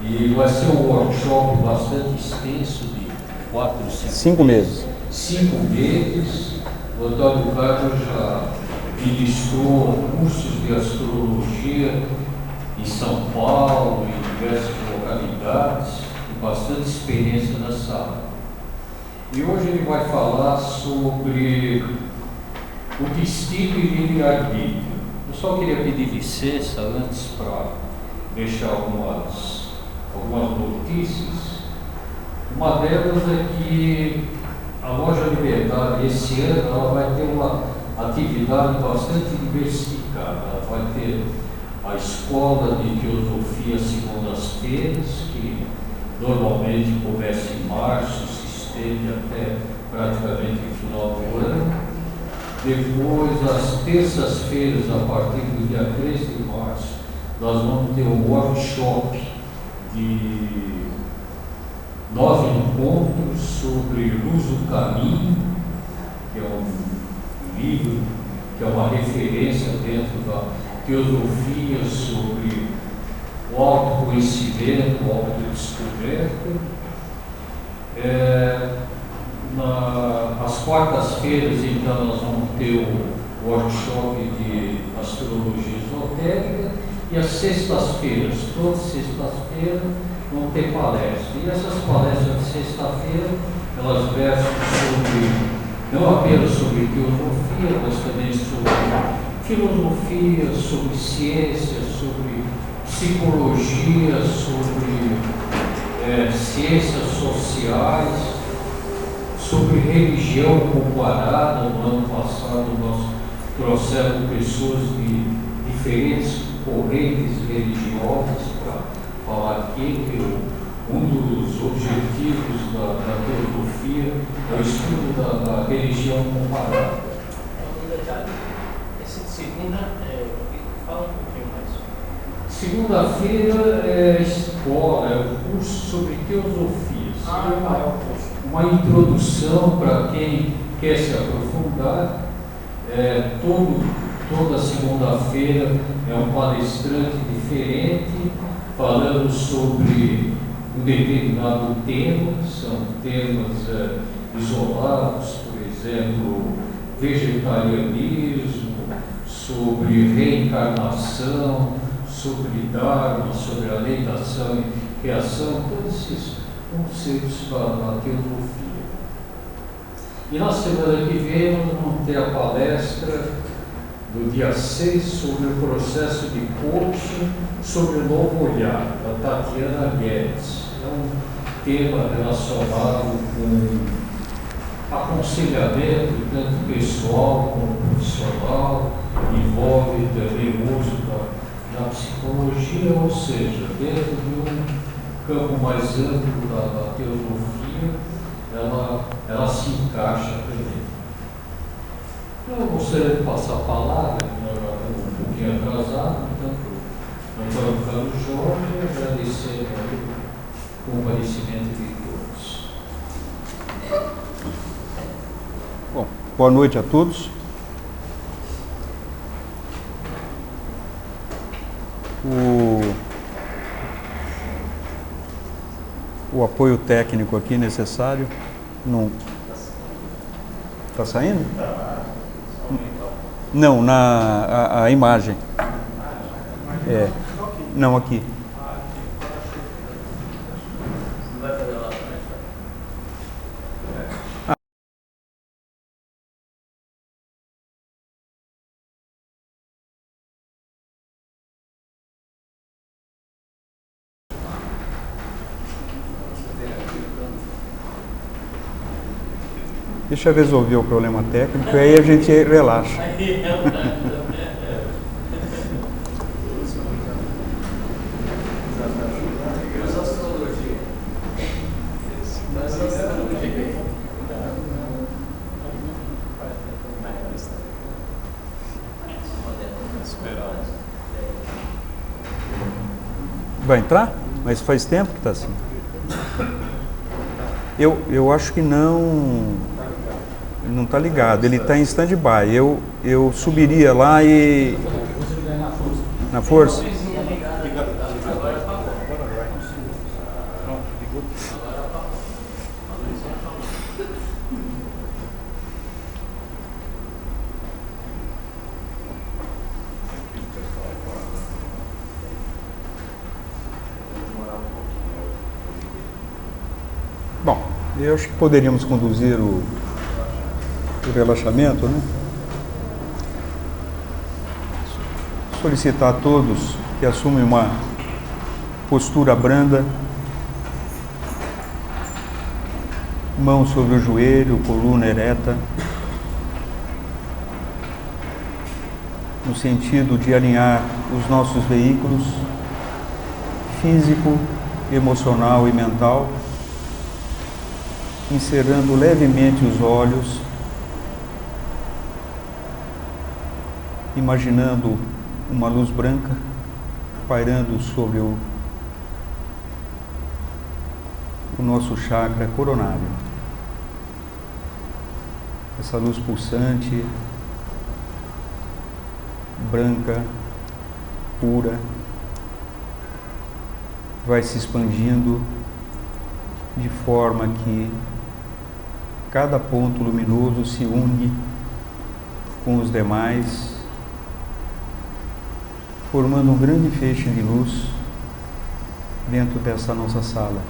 E vai ser um workshop bastante extenso, de 4, 5 meses. 5 meses. O Antônio Carlos já ministrou cursos de astrologia em São Paulo, em diversas localidades, com bastante experiência nessa área. E hoje ele vai falar sobre o destino e livre-arbítrio. Eu só queria pedir licença antes para deixar algumas notícias. Uma delas é que a Loja Liberdade, esse ano, ela vai ter uma atividade bastante diversificada. Ela vai ter a Escola de Teosofia segundas-feiras, que normalmente começa em março, se estende até praticamente o final do ano. Depois, às terças-feiras, a partir do dia 13 de março, nós vamos ter um workshop de 9 encontros sobre Luz do Caminho, que é um livro, que é uma referência dentro da teosofia sobre o autoconhecimento, o autodescoberto. Às quartas-feiras, então, nós vamos ter o workshop de astrologia esotérica, e às sextas-feiras, todas as sextas-feiras, vão ter palestras. E essas palestras de sexta-feira, elas versam não apenas sobre teosofia, mas também sobre filosofia, sobre ciência, sobre psicologia, sobre ciências sociais, sobre religião comparada. No ano passado nós trouxemos pessoas de diferentes correntes religiosas para falar aqui que um dos objetivos da teosofia é o estudo da religião comparada. Um detalhe, esse de segunda, fala um pouquinho mais. Segunda-feira é escola, é o curso sobre teosofia. É o curso. Uma introdução para quem quer se aprofundar. Toda segunda-feira é um palestrante diferente, falando sobre um determinado tema. São temas isolados, por exemplo, vegetarianismo, sobre reencarnação, sobre Dharma, sobre a lei da ação e reação, todos esses conceitos da teosofia. E na semana que vem nós vamos ter a palestra do dia 6 sobre o processo de coaching sobre o novo olhar, da Tatiana Guedes. É um tema relacionado com aconselhamento, tanto pessoal como profissional, envolve também o uso da psicologia, ou seja, dentro de um campo mais amplo da teosofia, ela se encaixa também. Eu gostaria de passar a palavra, um pouquinho atrasado, então, para o Antônio Carlos Jorge, e agradecer o comparecimento de todos. Bom, boa noite a todos. O apoio técnico aqui necessário não está saindo? Não, a imagem. Não, aqui. Deixa eu resolver o problema técnico e aí a gente relaxa. Vai entrar? Mas faz tempo que está assim. Eu acho que não está ligado, ele está em stand-by. Eu subiria lá e... Na força? Agora tá bom. A luzinha tá bom. Bom, eu acho que poderíamos conduzir o relaxamento, né? Solicitar a todos que assumem uma postura branda, mão sobre o joelho, coluna ereta, no sentido de alinhar os nossos veículos físico, emocional e mental, encerrando levemente os olhos, imaginando uma luz branca pairando sobre o nosso chakra coronário. Essa luz pulsante, branca, pura, vai se expandindo de forma que cada ponto luminoso se une com os demais, formando um grande feixe de luz dentro dessa nossa sala.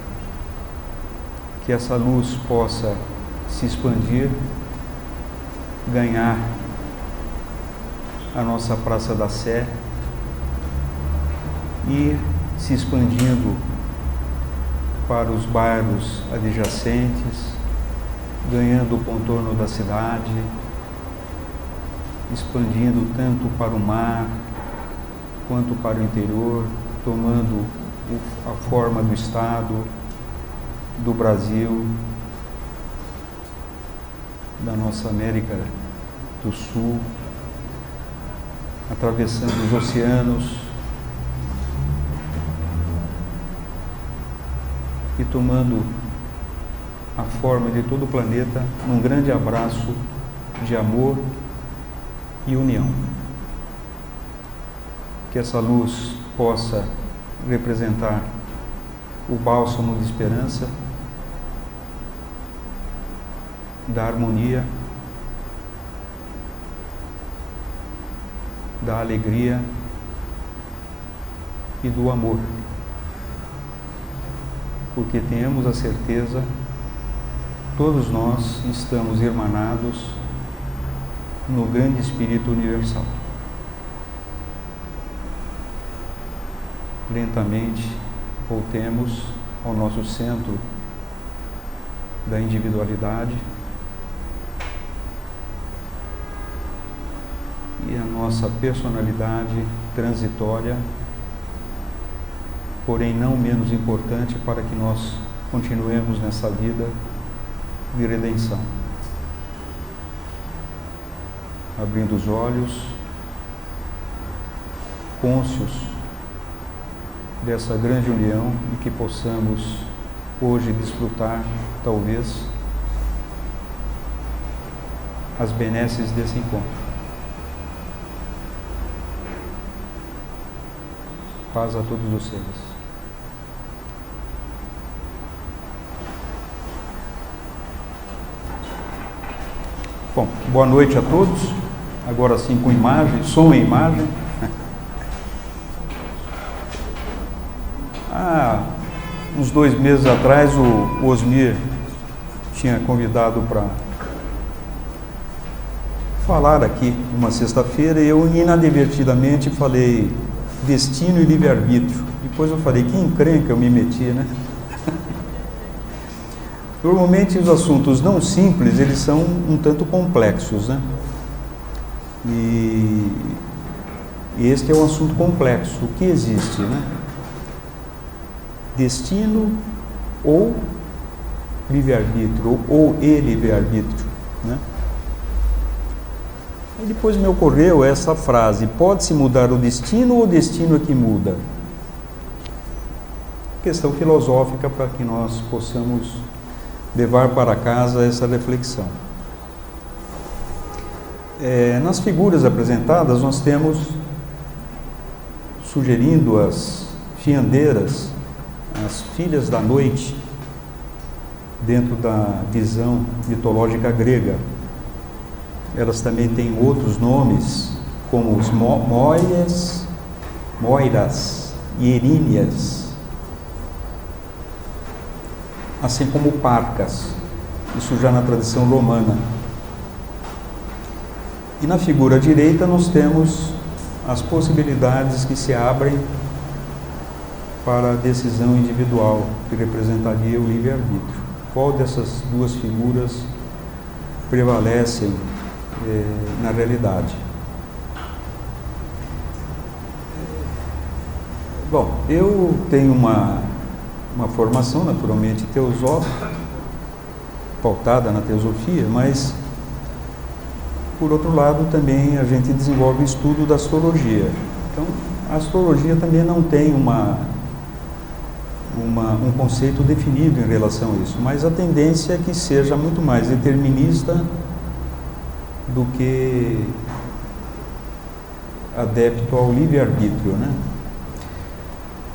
Que essa luz possa se expandir, ganhar a nossa Praça da Sé e se expandindo para os bairros adjacentes, ganhando o contorno da cidade, expandindo tanto para o mar quanto para o interior, tomando a forma do Estado, do Brasil, da nossa América do Sul, atravessando os oceanos e tomando a forma de todo o planeta num grande abraço de amor e união. Que essa luz possa representar o bálsamo de esperança, da harmonia, da alegria e do amor. Porque tenhamos a certeza, todos nós estamos irmanados no grande Espírito Universal. Lentamente, voltemos ao nosso centro da individualidade e a nossa personalidade transitória, porém não menos importante para que nós continuemos nessa vida de redenção. Abrindo os olhos, cônscios dessa grande união e que possamos hoje desfrutar, talvez, as benesses desse encontro. Paz a todos os seres. Bom, boa noite a todos. Agora sim com imagem, som e imagem. Uns 2 meses atrás o Osmir tinha convidado para falar aqui uma sexta-feira e eu inadvertidamente falei destino e livre-arbítrio. Depois eu falei, que encrenca eu me meti, né? Normalmente os assuntos não simples, eles são um tanto complexos, né? E este é um assunto complexo. O que existe, né? Destino ou livre-arbítrio, ou livre-arbítrio, né? E depois me ocorreu essa frase, pode-se mudar o destino ou o destino é que muda? Questão filosófica para que nós possamos levar para casa essa reflexão. Nas figuras apresentadas nós temos, sugerindo as fiandeiras, as filhas da noite, dentro da visão mitológica grega. Elas também têm outros nomes, como os Moiras e Eríneas, assim como Parcas, isso já na tradição romana. E na figura direita nós temos as possibilidades que se abrem para a decisão individual, que representaria o livre-arbítrio. Qual dessas duas figuras prevalecem na realidade? Bom, eu tenho uma formação naturalmente teosófica, pautada na teosofia, mas por outro lado também a gente desenvolve o estudo da astrologia. Então, a astrologia também não tem um conceito definido em relação a isso, mas a tendência é que seja muito mais determinista do que adepto ao livre-arbítrio, né?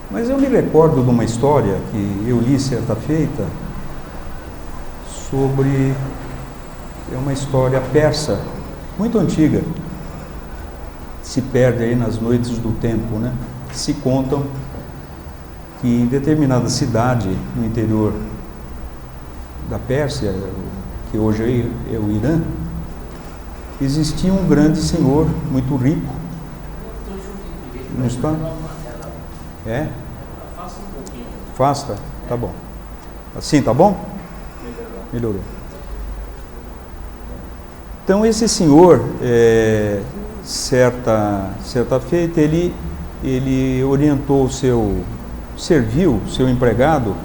Mas eu me recordo de uma história que eu li certa feita sobre uma história persa, muito antiga, se perde aí nas noites do tempo, né? Se contam que em determinada cidade no interior da Pérsia, que hoje é o Irã, existia um grande senhor, muito rico. Não está? É? Afasta um pouquinho. Afasta? Tá bom. Assim, tá bom? Melhorou. Então esse senhor, certa feita, ele orientou serviu seu empregado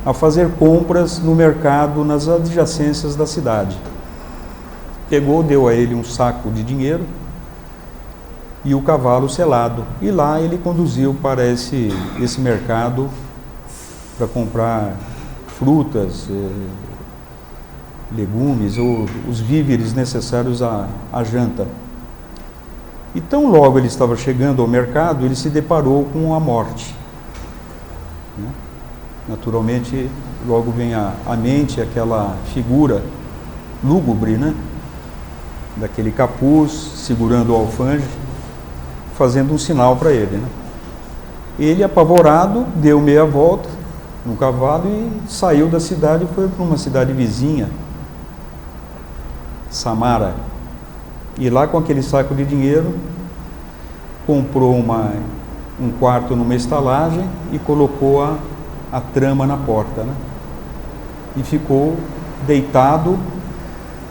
a fazer compras no mercado nas adjacências da cidade. Deu a ele um saco de dinheiro e o cavalo selado. E lá ele conduziu para esse mercado para comprar frutas, legumes ou os víveres necessários à janta. E tão logo ele estava chegando ao mercado, ele se deparou com a morte. Naturalmente, logo vem à mente aquela figura lúgubre, né? Daquele capuz, segurando o alfanje, fazendo um sinal para ele, né? Ele, apavorado, deu meia volta no cavalo e saiu da cidade e foi para uma cidade vizinha, Samara. E lá, com aquele saco de dinheiro, comprou um quarto numa estalagem e colocou a trama na porta, né? E ficou deitado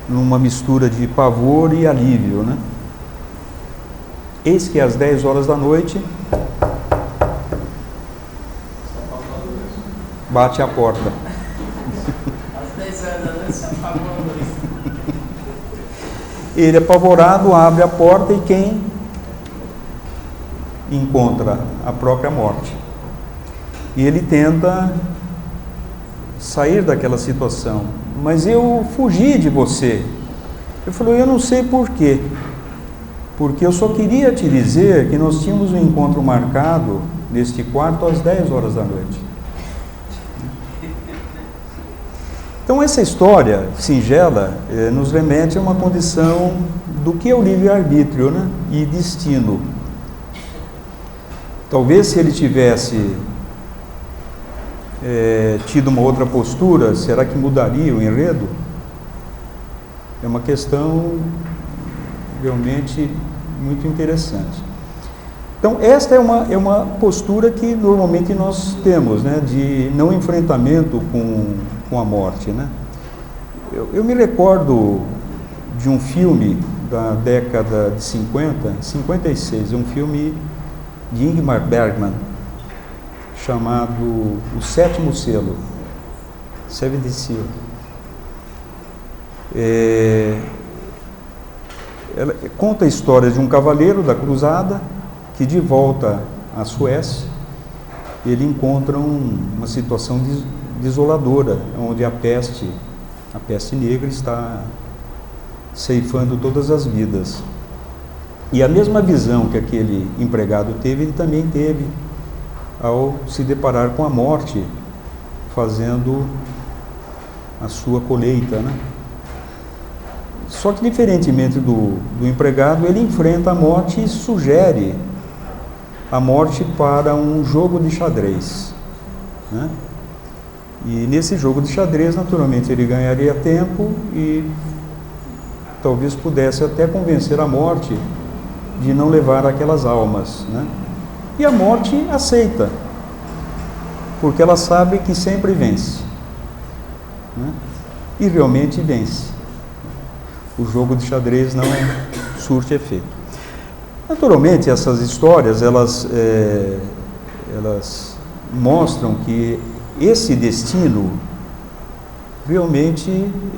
numa mistura de pavor e alívio, né? Eis que às 10 horas da noite bate a porta. Às 10 horas da noite se apagou a luz. Ele, apavorado, abre a porta e quem encontra? A própria morte. E ele tenta sair daquela situação. Mas eu fugi de você. Ele falou, eu não sei por quê. Porque eu só queria te dizer que nós tínhamos um encontro marcado neste quarto às 10 horas da noite. Então essa história singela nos remete a uma condição do que é o livre-arbítrio, né? E destino. Talvez se ele tivesse tido uma outra postura, será que mudaria o enredo? É uma questão realmente muito interessante. Então, esta é uma postura que normalmente nós temos, né, de não enfrentamento com a morte, né? Eu me recordo de um filme da década de 56, um filme de Ingmar Bergman, chamado O Sétimo Selo, Seventh Seal. Ela conta a história de um cavaleiro da cruzada que, de volta à Suécia, ele encontra uma situação desoladora, onde a peste negra está ceifando todas as vidas. E a mesma visão que aquele empregado teve, ele também teve ao se deparar com a morte, fazendo a sua colheita, né? Só que, diferentemente do empregado, ele enfrenta a morte e sugere a morte para um jogo de xadrez, né? E nesse jogo de xadrez, naturalmente, ele ganharia tempo e talvez pudesse até convencer a morte de não levar aquelas almas, né? E a morte aceita, porque ela sabe que sempre vence, né? E realmente vence. O jogo de xadrez não surte efeito. Naturalmente, essas histórias, elas mostram que esse destino realmente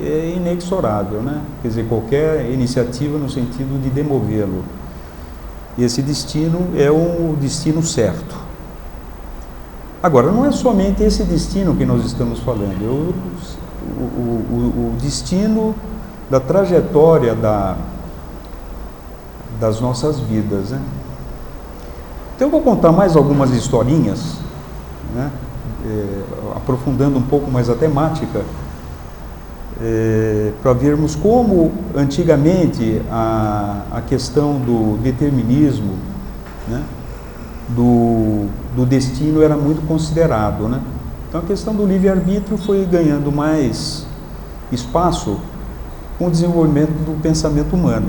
é inexorável, né? Quer dizer, qualquer iniciativa no sentido de demovê-lo. Esse destino é o destino certo. Agora, não é somente esse destino que nós estamos falando, o destino da trajetória das nossas vidas, né? Então eu vou contar mais algumas historinhas, né? Aprofundando um pouco mais a temática, para vermos como antigamente a questão do determinismo, né? do destino era muito considerado, né? Então a questão do livre-arbítrio foi ganhando mais espaço com o desenvolvimento do pensamento humano.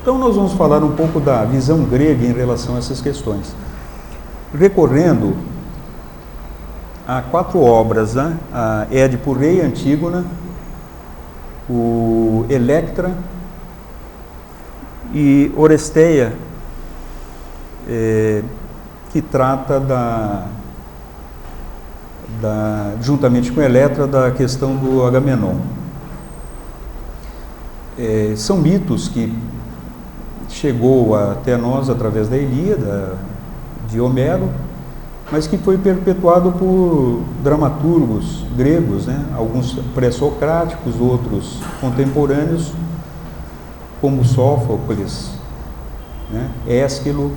Então nós vamos falar um pouco da visão grega em relação a essas questões, recorrendo a 4 obras, né? A Édipo Rei, Antígona, o Electra e Oresteia, que trata juntamente com Eletra, da questão do Agamenon. São mitos que chegou até nós através da Ilíada, de Homero, mas que foi perpetuado por dramaturgos gregos, né? Alguns pré-socráticos, outros contemporâneos, como Sófocles, né? Ésquilo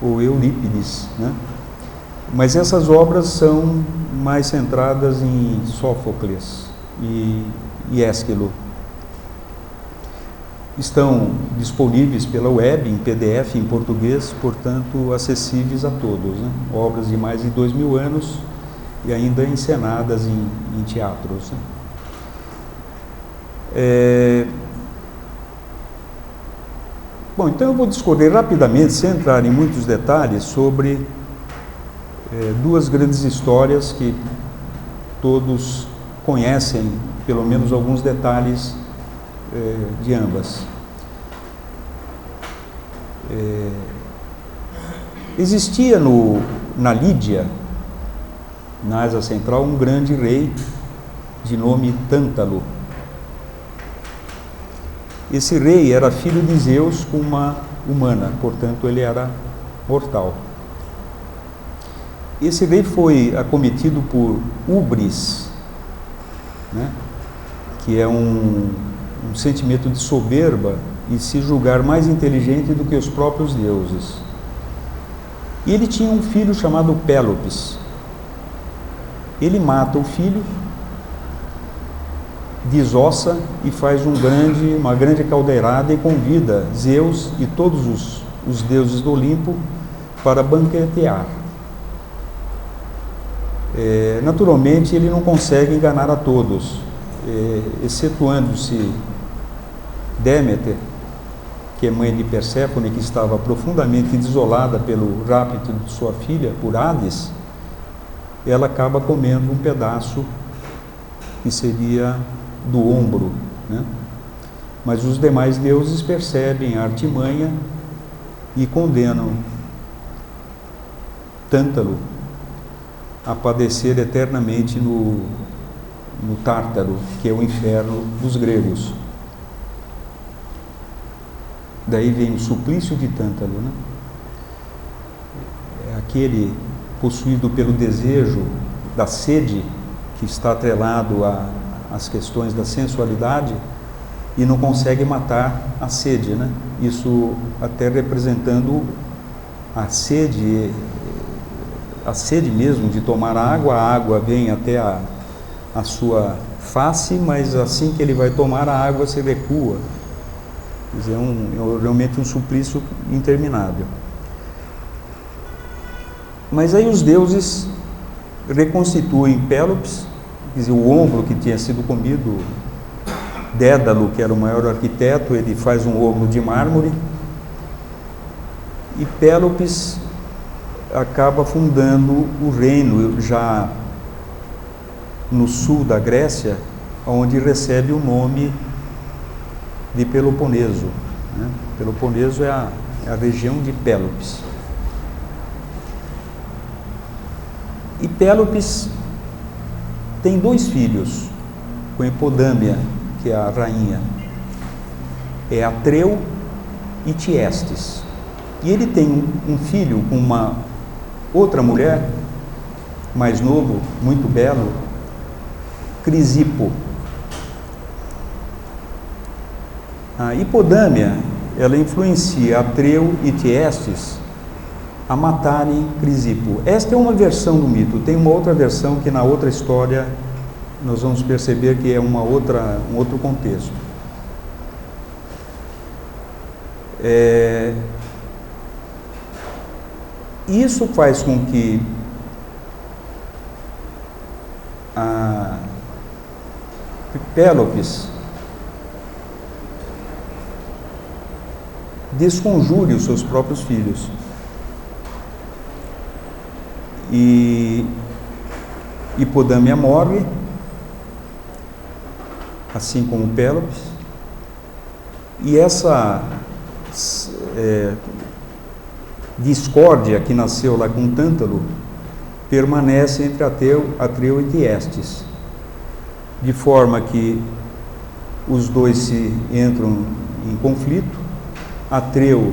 ou Eurípides, né? Mas essas obras são mais centradas em Sófocles e Ésquilo. Estão disponíveis pela web, em PDF, em português, portanto, acessíveis a todos, né? Obras de mais de 2000 anos e ainda encenadas em teatros, né? Bom, então eu vou discorrer rapidamente, sem entrar em muitos detalhes, sobre 2 grandes histórias que todos conhecem, pelo menos alguns detalhes de ambas. Existia na Lídia, na Ásia Central, um grande rei de nome Tântalo. Esse rei era filho de Zeus com uma humana, portanto ele era mortal. Esse rei foi acometido por ubris, né? Que é um sentimento de soberba e se julgar mais inteligente do que os próprios deuses. E ele tinha um filho chamado Pélopes. Ele mata o filho, desossa e faz uma grande caldeirada e convida Zeus e todos os deuses do Olimpo para banquetear. Naturalmente ele não consegue enganar a todos, excetuando-se Deméter, que é mãe de Perséfone, que estava profundamente desolada pelo rapto de sua filha por Hades. Ela acaba comendo um pedaço que seria do ombro, né? Mas os demais deuses percebem a artimanha e condenam Tântalo a padecer eternamente no Tártaro, que é o inferno dos gregos. Daí vem o suplício de Tântalo, né? É aquele possuído pelo desejo da sede, que está atrelado às questões da sensualidade, e não consegue matar a sede, né? Isso até representando a sede, a sede mesmo de tomar água, a água vem até a sua face, mas assim que ele vai tomar a água se recua. Quer dizer, realmente um suplício interminável. Mas aí os deuses reconstituem Pélopes, quer dizer, o ombro que tinha sido comido, Dédalo, que era o maior arquiteto, ele faz um ombro de mármore, e Pélopes acaba fundando o reino já no sul da Grécia, onde recebe o nome de Peloponeso, né? Peloponeso é a região de Pélopes. E Pélopes tem 2 filhos, com Hipodâmia, que é a rainha, é Atreu e Tiestes. E ele tem um filho com uma outra mulher, mais novo, muito belo, Crisipo. A Hipodâmia, ela influencia Atreu e Tiestes a matarem Crisipo. Esta é uma versão do mito. Tem uma outra versão que na outra história nós vamos perceber que é um outro contexto. Isso faz com que a Pélopes desconjure os seus próprios filhos. E Hipodâmia morre, assim como Pélopes, e essa discórdia que nasceu lá com Tântalo permanece entre Atreu e Tiestes, de forma que os dois se entram em conflito. Atreu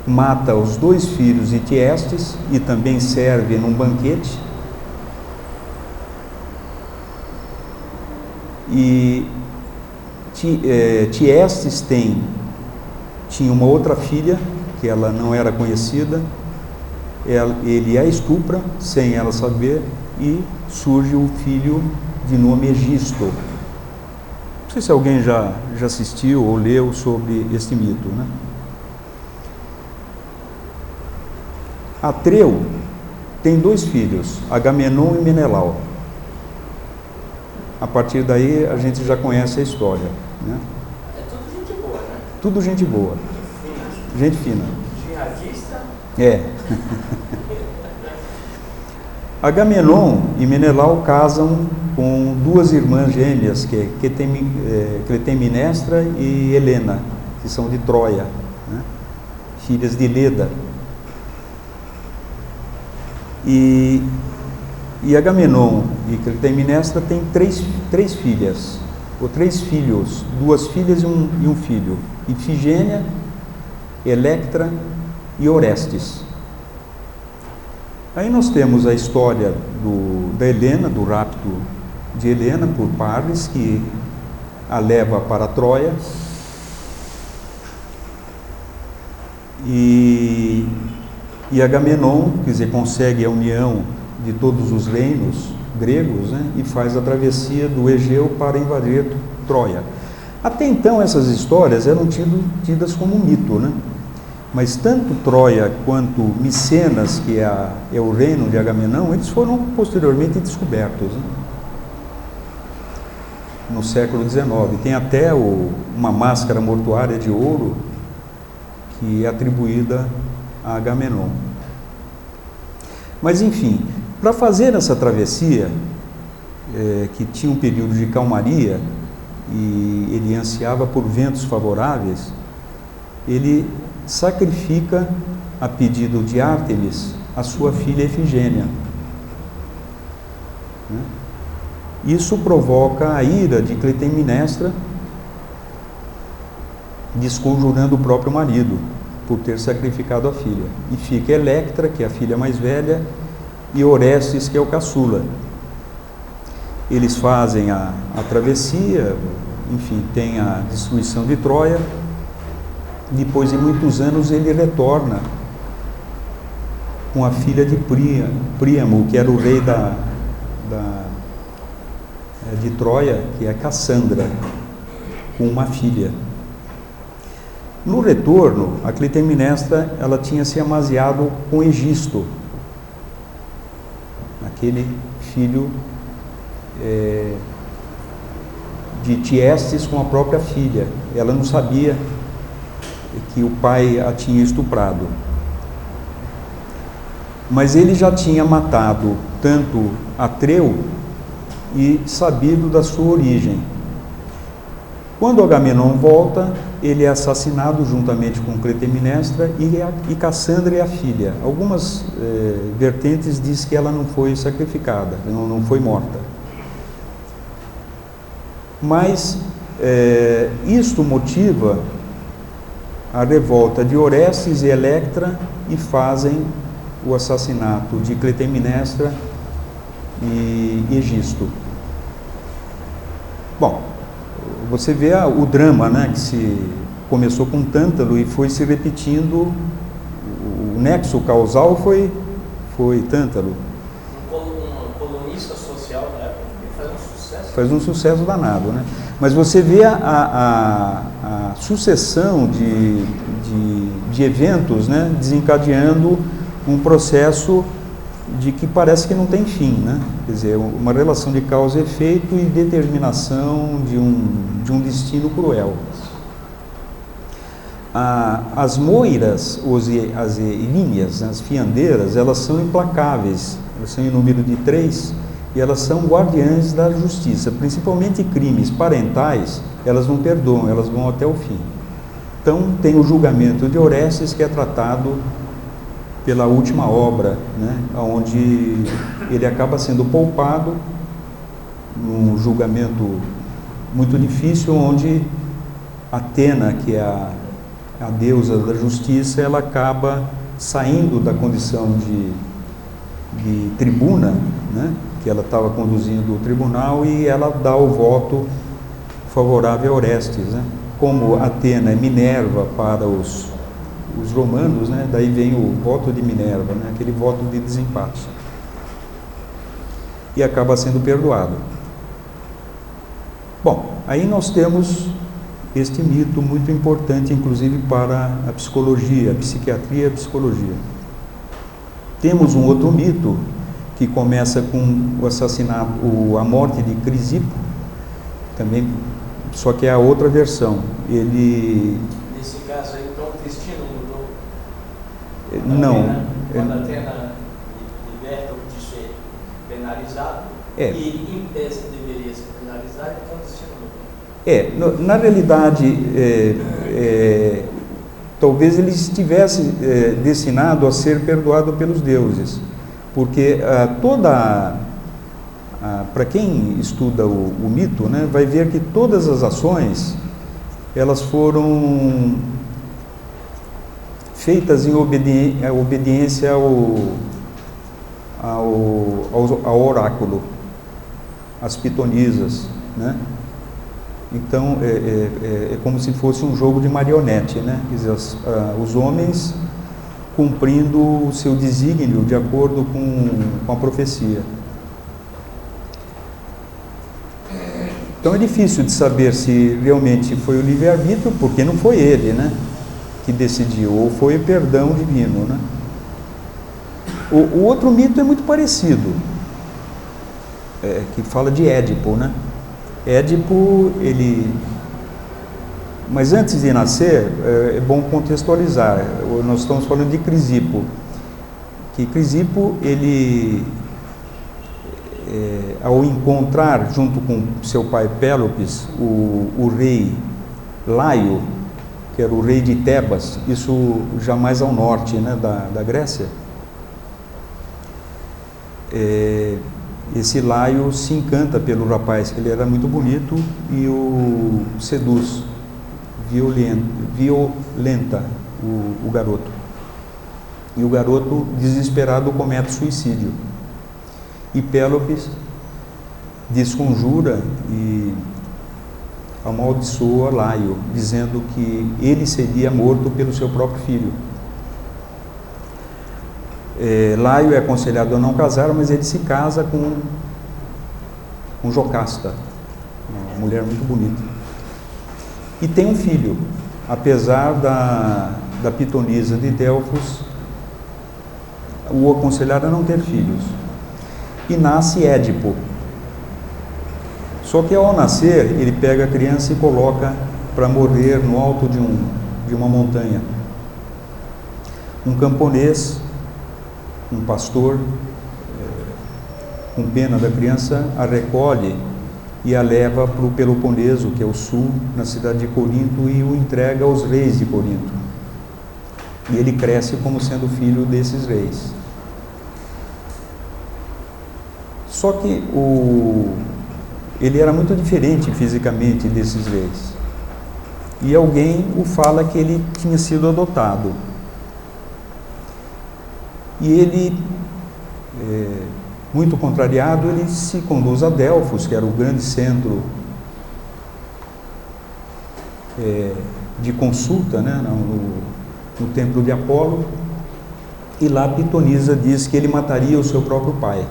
mata os 2 filhos de Tiestes e também serve num banquete. E Tiestes tinha uma outra filha, que ela não era conhecida, ele a estupra, sem ela saber, e surge o filho de nome Egisto. Não sei se alguém já assistiu ou leu sobre este mito, né? Atreu tem 2 filhos, Agamenon e Menelau. A partir daí a gente já conhece a história, né? É tudo gente boa, né? Tudo gente boa, gente fina. Jihadista? É. Agamenon e Menelau casam com 2 irmãs gêmeas, que é Clitemnestra e Helena, que são de Troia, né? Filhas de Leda. E Agamenon e Clitemnestra têm 3 filhas, ou 3 filhos, 2 filhas e um filho: Ifigênia, Electra e Orestes. Aí nós temos a história da Helena, do rapto de Helena por Parris, que a leva para Troia. E Agamenon, quer dizer, consegue a união de todos os reinos gregos, né, e faz a travessia do Egeu para invadir Troia. Até então essas histórias eram tidas como mito, né? Mas tanto Troia quanto Micenas, que é o reino de Agamenon, eles foram posteriormente descobertos, né? No século XIX. Tem até uma máscara mortuária de ouro que é atribuída a Agamenon. Mas enfim, para fazer essa travessia, que tinha um período de calmaria e ele ansiava por ventos favoráveis, ele sacrifica, a pedido de Ártemis, a sua filha Efigênia. Isso provoca a ira de Clitemnestra, desconjurando o próprio marido por ter sacrificado a filha. E fica Electra, que é a filha mais velha, e Orestes, que é o caçula. Eles fazem a travessia, enfim, tem a destruição de Troia. Depois de muitos anos ele retorna com a filha de Príamo, que era o rei de Troia, que é Cassandra, com uma filha. No retorno, a Clitemnestra ela tinha se amaziado com Egisto, aquele filho de Tiestes com a própria filha. Ela não sabia que o pai a tinha estuprado. Mas ele já tinha matado tanto Atreu e sabido da sua origem. Quando Agamenon volta, ele é assassinado juntamente com Clitemnestra e Cassandra e a filha. Algumas vertentes dizem que ela não foi sacrificada, não foi morta. Mas isto motiva a revolta de Orestes e Electra e fazem o assassinato de Clitemnestra e Egisto. Bom, você vê o drama, né, que se começou com Tântalo e foi se repetindo. O nexo causal foi Tântalo. Um colunista social da época que faz um sucesso. Faz um sucesso danado, né? Mas você vê a sucessão de eventos, né, desencadeando um processo de que parece que não tem fim, né? Quer dizer, uma relação de causa e efeito e determinação de um destino cruel. As moiras, as ilíneas, as fiandeiras, elas são implacáveis, elas são em número de 3 e elas são guardiãs da justiça, principalmente crimes parentais, elas não perdoam, elas vão até o fim. Então tem o julgamento de Orestes, que é tratado pela última obra, né, onde ele acaba sendo poupado num julgamento muito difícil, onde Atena, que é a deusa da justiça, ela acaba saindo da condição de tribuna, né, que ela estava conduzindo o tribunal, e ela dá o voto favorável a Orestes, né? Como Atena é Minerva para os romanos, né? Daí vem o voto de Minerva, né? Aquele voto de desempate. E acaba sendo perdoado. Bom, aí nós temos este mito muito importante, inclusive para a psicologia, a psiquiatria e a psicologia. Temos um outro mito que começa com o assassinato, a morte de Crisipo, também, só que é a outra versão. Ele... Nesse caso aí, então, o destino mudou? Não. Quando Atena liberta o de ser penalizado, e em tese deveria ser penalizado, então o destino mudou. Na realidade, talvez ele estivesse destinado a ser perdoado pelos deuses, porque para quem estuda o mito, né, vai ver que todas as ações elas foram feitas em obediência ao oráculo, às pitonisas, né? Então é como se fosse um jogo de marionete, né? Quer dizer, os homens cumprindo o seu desígnio de acordo com a profecia. Então é difícil de saber se realmente foi o livre-arbítrio, porque não foi ele, né, que decidiu, ou foi o perdão divino, né? O outro mito é muito parecido, que fala de Édipo, né? Édipo, mas antes de nascer, é bom contextualizar. Nós estamos falando de Crisipo, que Crisipo, ele, ao encontrar junto com seu pai Pélopes o rei Laio, que era o rei de Tebas, isso já mais ao norte, né, da Grécia, esse Laio se encanta pelo rapaz, que ele era muito bonito, e o seduz, violenta o garoto. E o garoto, desesperado, comete suicídio. E Pélopes desconjura e amaldiçoa Laio, dizendo que ele seria morto pelo seu próprio filho. Laio é aconselhado a não casar, mas ele se casa com Jocasta, uma mulher muito bonita. E tem um filho, apesar da pitonisa de Delfos o aconselhar a não ter filhos. E nasce Édipo. Só que ao nascer, ele pega a criança e coloca para morrer no alto de uma montanha. Um camponês, um pastor, com pena da criança, a recolhe e a leva para o Peloponeso, que é o sul, na cidade de Corinto, e o entrega aos reis de Corinto. E ele cresce como sendo filho desses reis. Só que ele era muito diferente fisicamente desses reis. E alguém o fala que ele tinha sido adotado. E ele, muito contrariado, ele se conduz a Delfos, que era o grande centro de consulta, né, no templo de Apolo, e lá Pitonisa diz que ele mataria o seu próprio pai,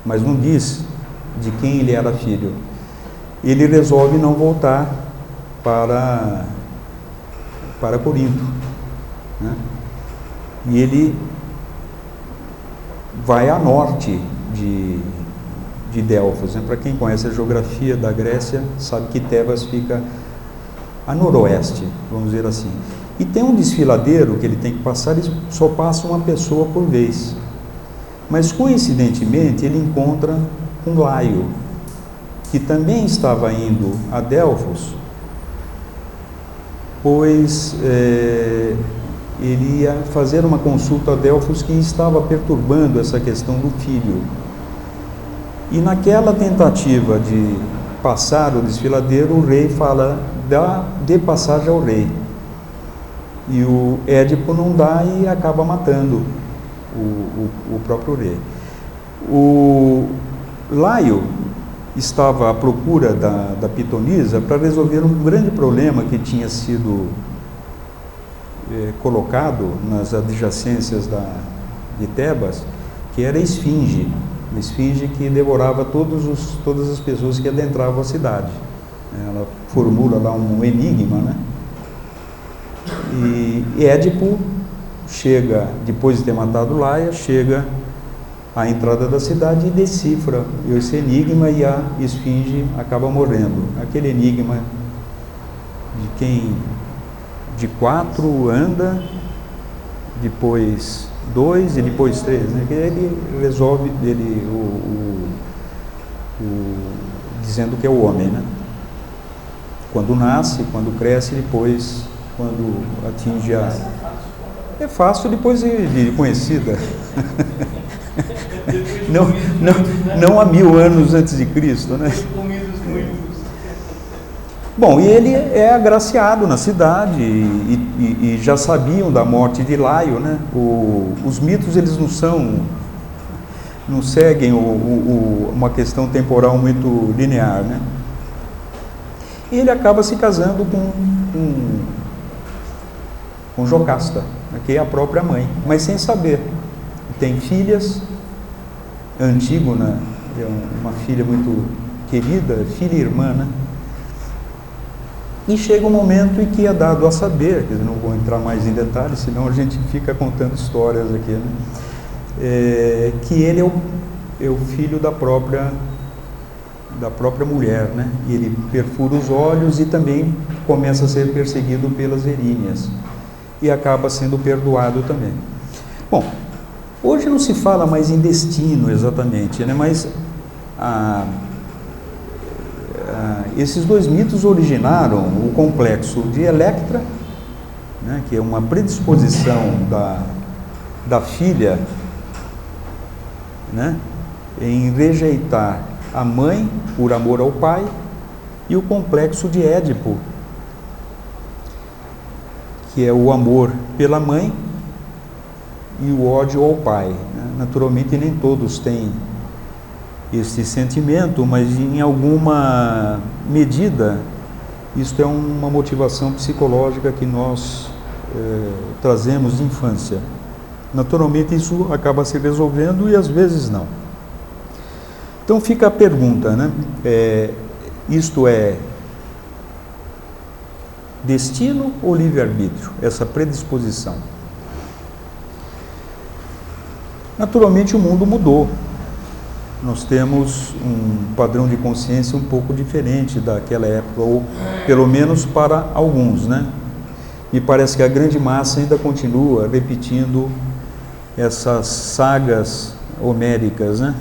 mas não diz de quem ele era filho. Ele resolve não voltar para Corinto, né? E ele vai a norte de Delfos, né? Para quem conhece a geografia da Grécia, sabe que Tebas fica a noroeste, vamos dizer assim. E tem um desfiladeiro que ele tem que passar, e só passa uma pessoa por vez. Mas coincidentemente ele encontra um Laio, que também estava indo a Delfos, pois ele ia fazer uma consulta a Delfos que estava perturbando essa questão do filho. E naquela tentativa de passar o desfiladeiro, o rei fala, dê passagem ao rei. E o Édipo não dá e acaba matando o próprio rei. O Laio estava à procura da Pitonisa para resolver um grande problema que tinha sido colocado nas adjacências de Tebas, que era a esfinge, uma esfinge que devorava todas as pessoas que adentravam a cidade. Ela formula lá um enigma, né? E Édipo chega, depois de ter matado Laia, chega à entrada da cidade e decifra esse enigma, e a esfinge acaba morrendo. Aquele enigma de quem de 4 anda, depois 2 e depois 3, né? Ele resolve, dizendo que é o homem, né? Quando nasce, quando cresce, depois quando atinge a... É fácil depois de conhecida. Não há 1000 anos antes de Cristo, né? Bom, e ele é agraciado na cidade e já sabiam da morte de Laio, né? Os mitos, eles não seguem uma questão temporal muito linear, né? E ele acaba se casando com Jocasta, que é a própria mãe, mas sem saber. Tem filhas, Antígona é uma filha muito querida, filha e irmã, né? E chega um momento em que é dado a saber, quer dizer, não vou entrar mais em detalhes, senão a gente fica contando histórias aqui, né? Que ele é o filho da própria mulher, né? E ele perfura os olhos e também começa a ser perseguido pelas Eríneas e acaba sendo perdoado também. Bom, hoje não se fala mais em destino exatamente, né? Mas esses dois mitos originaram o complexo de Electra, né? Que é uma predisposição da filha, né? Em rejeitar a mãe por amor ao pai, e o complexo de Édipo, que é o amor pela mãe e o ódio ao pai, né? Naturalmente nem todos têm esse sentimento, mas em alguma medida isso é uma motivação psicológica que nós trazemos de infância. Naturalmente isso acaba se resolvendo e às vezes não. Então fica a pergunta, né? Isto é destino ou livre-arbítrio, essa predisposição? Naturalmente o mundo mudou. Nós temos um padrão de consciência um pouco diferente daquela época, ou pelo menos para alguns, né? E parece que a grande massa ainda continua repetindo essas sagas homéricas, né?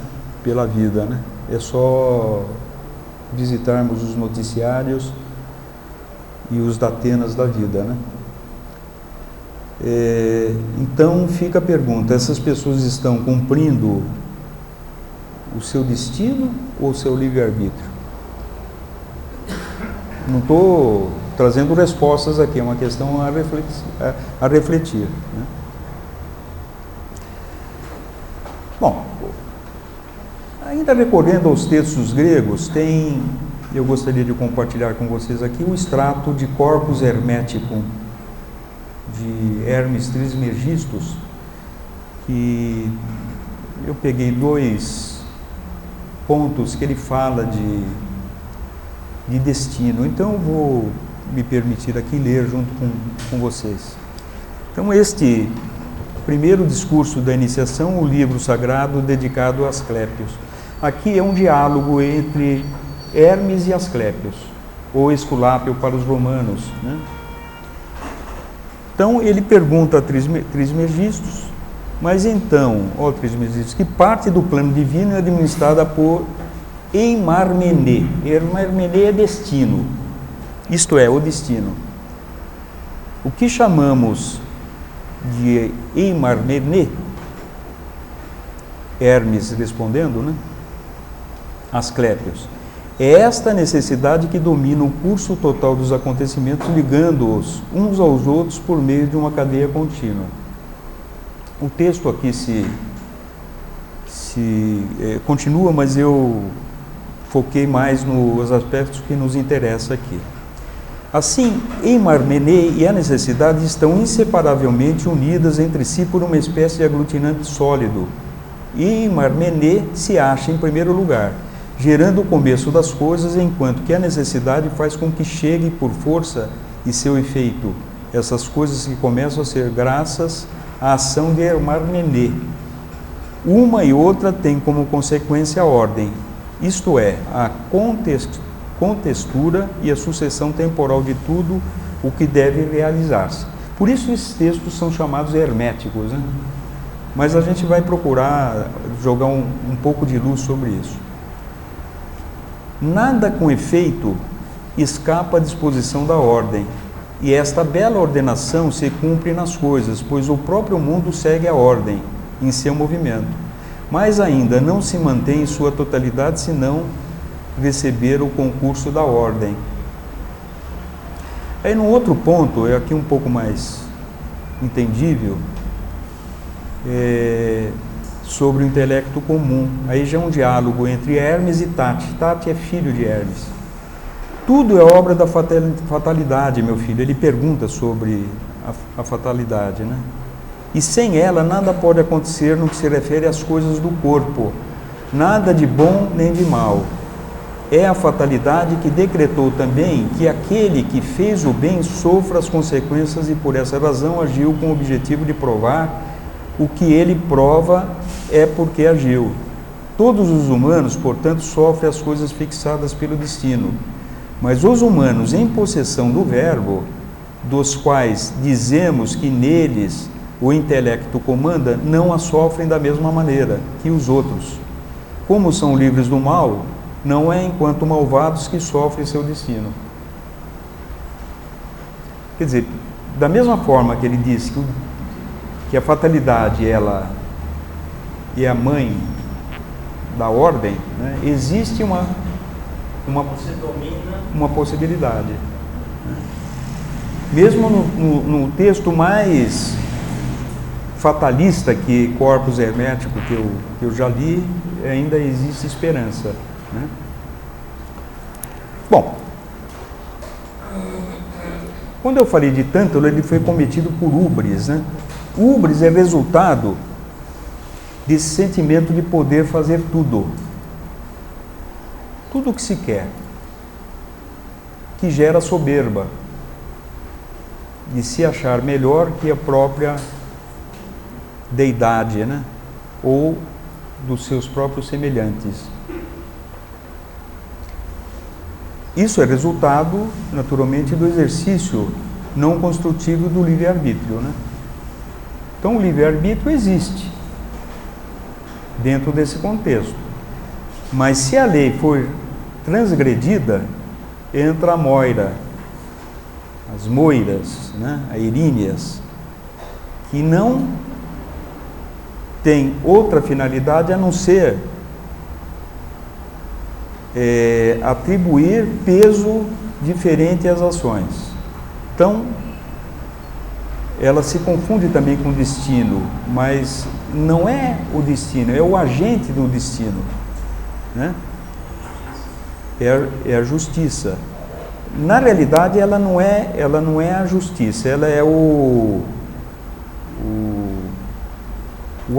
Pela vida, né? É só visitarmos os noticiários e os Datenas da vida, né? Então fica a pergunta, essas pessoas estão cumprindo o seu destino ou o seu livre-arbítrio? Não estou trazendo respostas aqui, é uma questão a refletir, né? Bom, ainda recorrendo aos textos gregos, eu gostaria de compartilhar com vocês aqui o extrato de Corpus Hermeticum, de Hermes Trismegistus, que eu peguei 2 pontos que ele fala de destino. Então eu vou me permitir aqui ler junto com vocês. Então este primeiro discurso da iniciação, o livro sagrado dedicado a Asclépios. Aqui é um diálogo entre Hermes e Asclépios, ou Esculápio para os romanos, né? Então ele pergunta a Trismegistus, mas então, ó Trismegistus, que parte do plano divino é administrada por Eimarmené. Eimarmené é destino, isto é, o destino. O que chamamos de Eimarmené, Hermes respondendo, né? Asclépios, é esta necessidade que domina o curso total dos acontecimentos, ligando-os uns aos outros por meio de uma cadeia contínua. O texto aqui continua, mas eu foquei mais nos aspectos que nos interessam aqui. Assim, Eimarmené e a necessidade estão inseparavelmente unidas entre si por uma espécie de aglutinante sólido. Eimarmené se acha em primeiro lugar, gerando o começo das coisas, enquanto que a necessidade faz com que chegue por força e seu efeito essas coisas que começam a ser graças à ação de Eimarmené. Uma e outra têm como consequência a ordem, isto é, a contextura e a sucessão temporal de tudo o que deve realizar-se. Por isso esses textos são chamados herméticos, né? Mas a gente vai procurar jogar um pouco de luz sobre isso. Nada com efeito escapa à disposição da ordem, e esta bela ordenação se cumpre nas coisas, pois o próprio mundo segue a ordem em seu movimento, mas ainda não se mantém em sua totalidade senão receber o concurso da ordem. Aí no outro ponto, é aqui um pouco mais entendível, sobre o intelecto comum. Aí já é um diálogo entre Hermes e Tati. Tati é filho de Hermes. Tudo é obra da fatalidade, meu filho. Ele pergunta sobre a fatalidade, né? E sem ela nada pode acontecer no que se refere às coisas do corpo, nada de bom nem de mal. É a fatalidade que decretou também que aquele que fez o bem sofra as consequências e por essa razão agiu com o objetivo de provar o que ele prova é porque agiu. Todos os humanos, portanto, sofrem as coisas fixadas pelo destino, mas os humanos em possessão do verbo, dos quais dizemos que neles o intelecto comanda, não a sofrem da mesma maneira que os outros. Como são livres do mal, não é enquanto malvados que sofrem seu destino. Quer dizer, da mesma forma que ele diz que a fatalidade ela é a mãe da ordem, né? Existe uma possibilidade. Mesmo no texto mais fatalista que Corpus Hermético que eu já li, ainda existe esperança, né? Bom, quando eu falei de Tântalo, ele foi cometido por Ubris, né? Hubris é resultado desse sentimento de poder fazer tudo. Tudo o que se quer. Que gera soberba. De se achar melhor que a própria deidade, né? Ou dos seus próprios semelhantes. Isso é resultado, naturalmente, do exercício não construtivo do livre-arbítrio, né? Então, o livre-arbítrio existe dentro desse contexto. Mas se a lei for transgredida, entra a moira, as moiras, né? As eríneas, que não tem outra finalidade a não ser atribuir peso diferente às ações. Então, ela se confunde também com o destino, mas não é o destino, é o agente do destino, né? É a justiça. Na realidade, ela não é a justiça, ela é o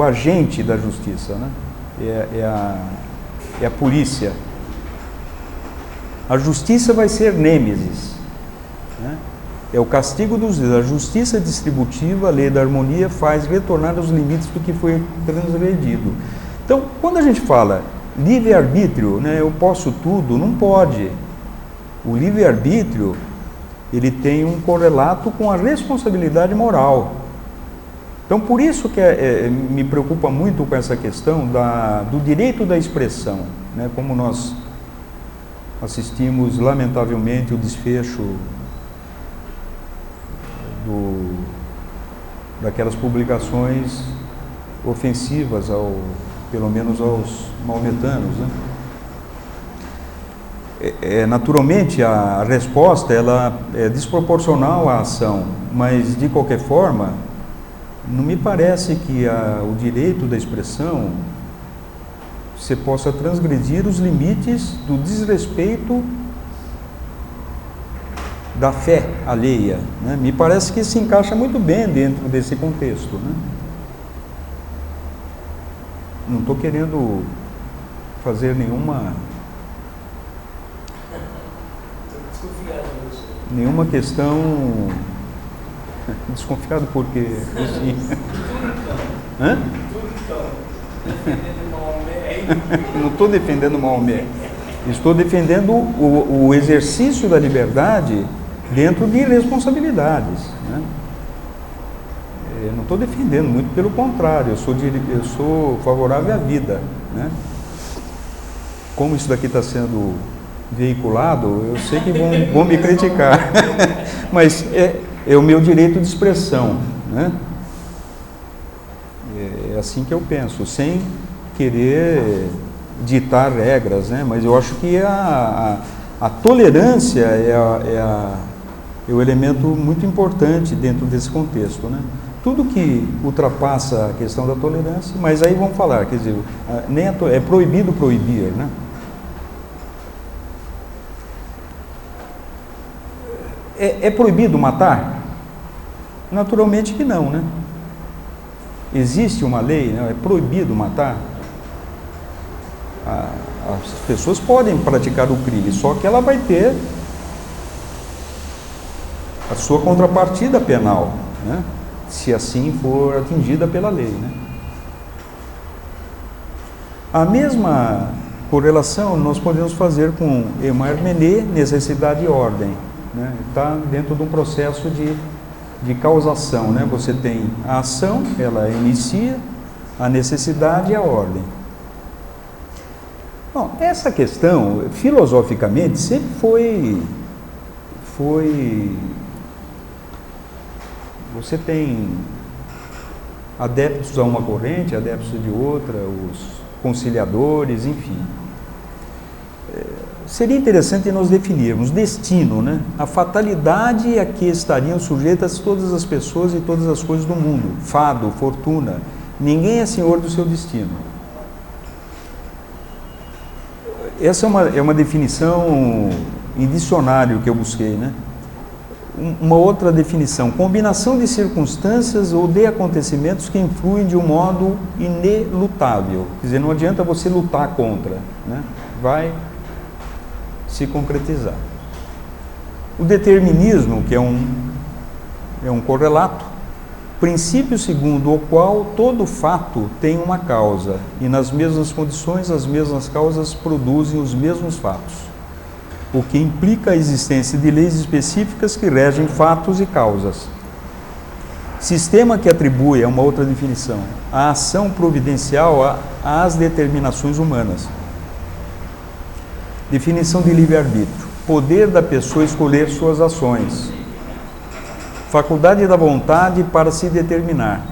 agente da justiça, né? É a polícia. A justiça vai ser nêmesis, né? É o castigo dos deus. A justiça distributiva, a lei da harmonia, faz retornar aos limites do que foi transgredido. Então, quando a gente fala livre-arbítrio, né, eu posso tudo, não pode. O livre-arbítrio, ele tem um correlato com a responsabilidade moral. Então, por isso que me preocupa muito com essa questão do direito da expressão, né, como nós assistimos, lamentavelmente, o desfecho daquelas publicações ofensivas, pelo menos aos maometanos, né? Naturalmente, a resposta ela é desproporcional à ação, mas, de qualquer forma, não me parece que o direito da expressão você possa transgredir os limites do desrespeito da fé alheia, né? Me parece que se encaixa muito bem dentro desse contexto, né? Não estou querendo fazer nenhuma questão. Desconfiado por quê? Hã? Não estou defendendo Maomé. Estou defendendo o exercício da liberdade dentro de responsabilidades, né? Eu não estou defendendo, muito pelo contrário, eu sou favorável à vida, né? Como isso daqui está sendo veiculado, eu sei que vão me criticar, mas é o meu direito de expressão, né? É assim que eu penso, sem querer ditar regras, né? Mas eu acho que a tolerância é o elemento muito importante dentro desse contexto, né? Tudo que ultrapassa a questão da tolerância, mas aí vamos falar, quer dizer, é proibido proibir, né? É proibido matar? Naturalmente que não, né? Existe uma lei, né? É proibido matar? As pessoas podem praticar o crime, só que ela vai ter a sua contrapartida penal, né? Se assim for atingida pela lei, né? A mesma correlação nós podemos fazer com Aimé Menet, necessidade e ordem, né? Está dentro de um processo de causação, né? Você tem a ação, ela inicia, a necessidade e a ordem. Bom, essa questão, filosoficamente, sempre foi você tem adeptos a uma corrente, adeptos de outra, os conciliadores, enfim. Seria interessante nós definirmos destino, né? A fatalidade a que estariam sujeitas todas as pessoas e todas as coisas do mundo. Fado, fortuna. Ninguém é senhor do seu destino. Essa é uma definição em dicionário que eu busquei, né? uma outra definição: combinação de circunstâncias ou de acontecimentos que influem de um modo inelutável. Quer dizer, não adianta você lutar contra, né? Vai se concretizar. O determinismo, que é um correlato, princípio segundo o qual todo fato tem uma causa, e nas mesmas condições as mesmas causas produzem os mesmos fatos, o que implica a existência de leis específicas que regem fatos e causas. Sistema que atribui, é uma outra definição, a ação providencial às determinações humanas. Definição de livre-arbítrio: poder da pessoa escolher suas ações, faculdade da vontade para se determinar,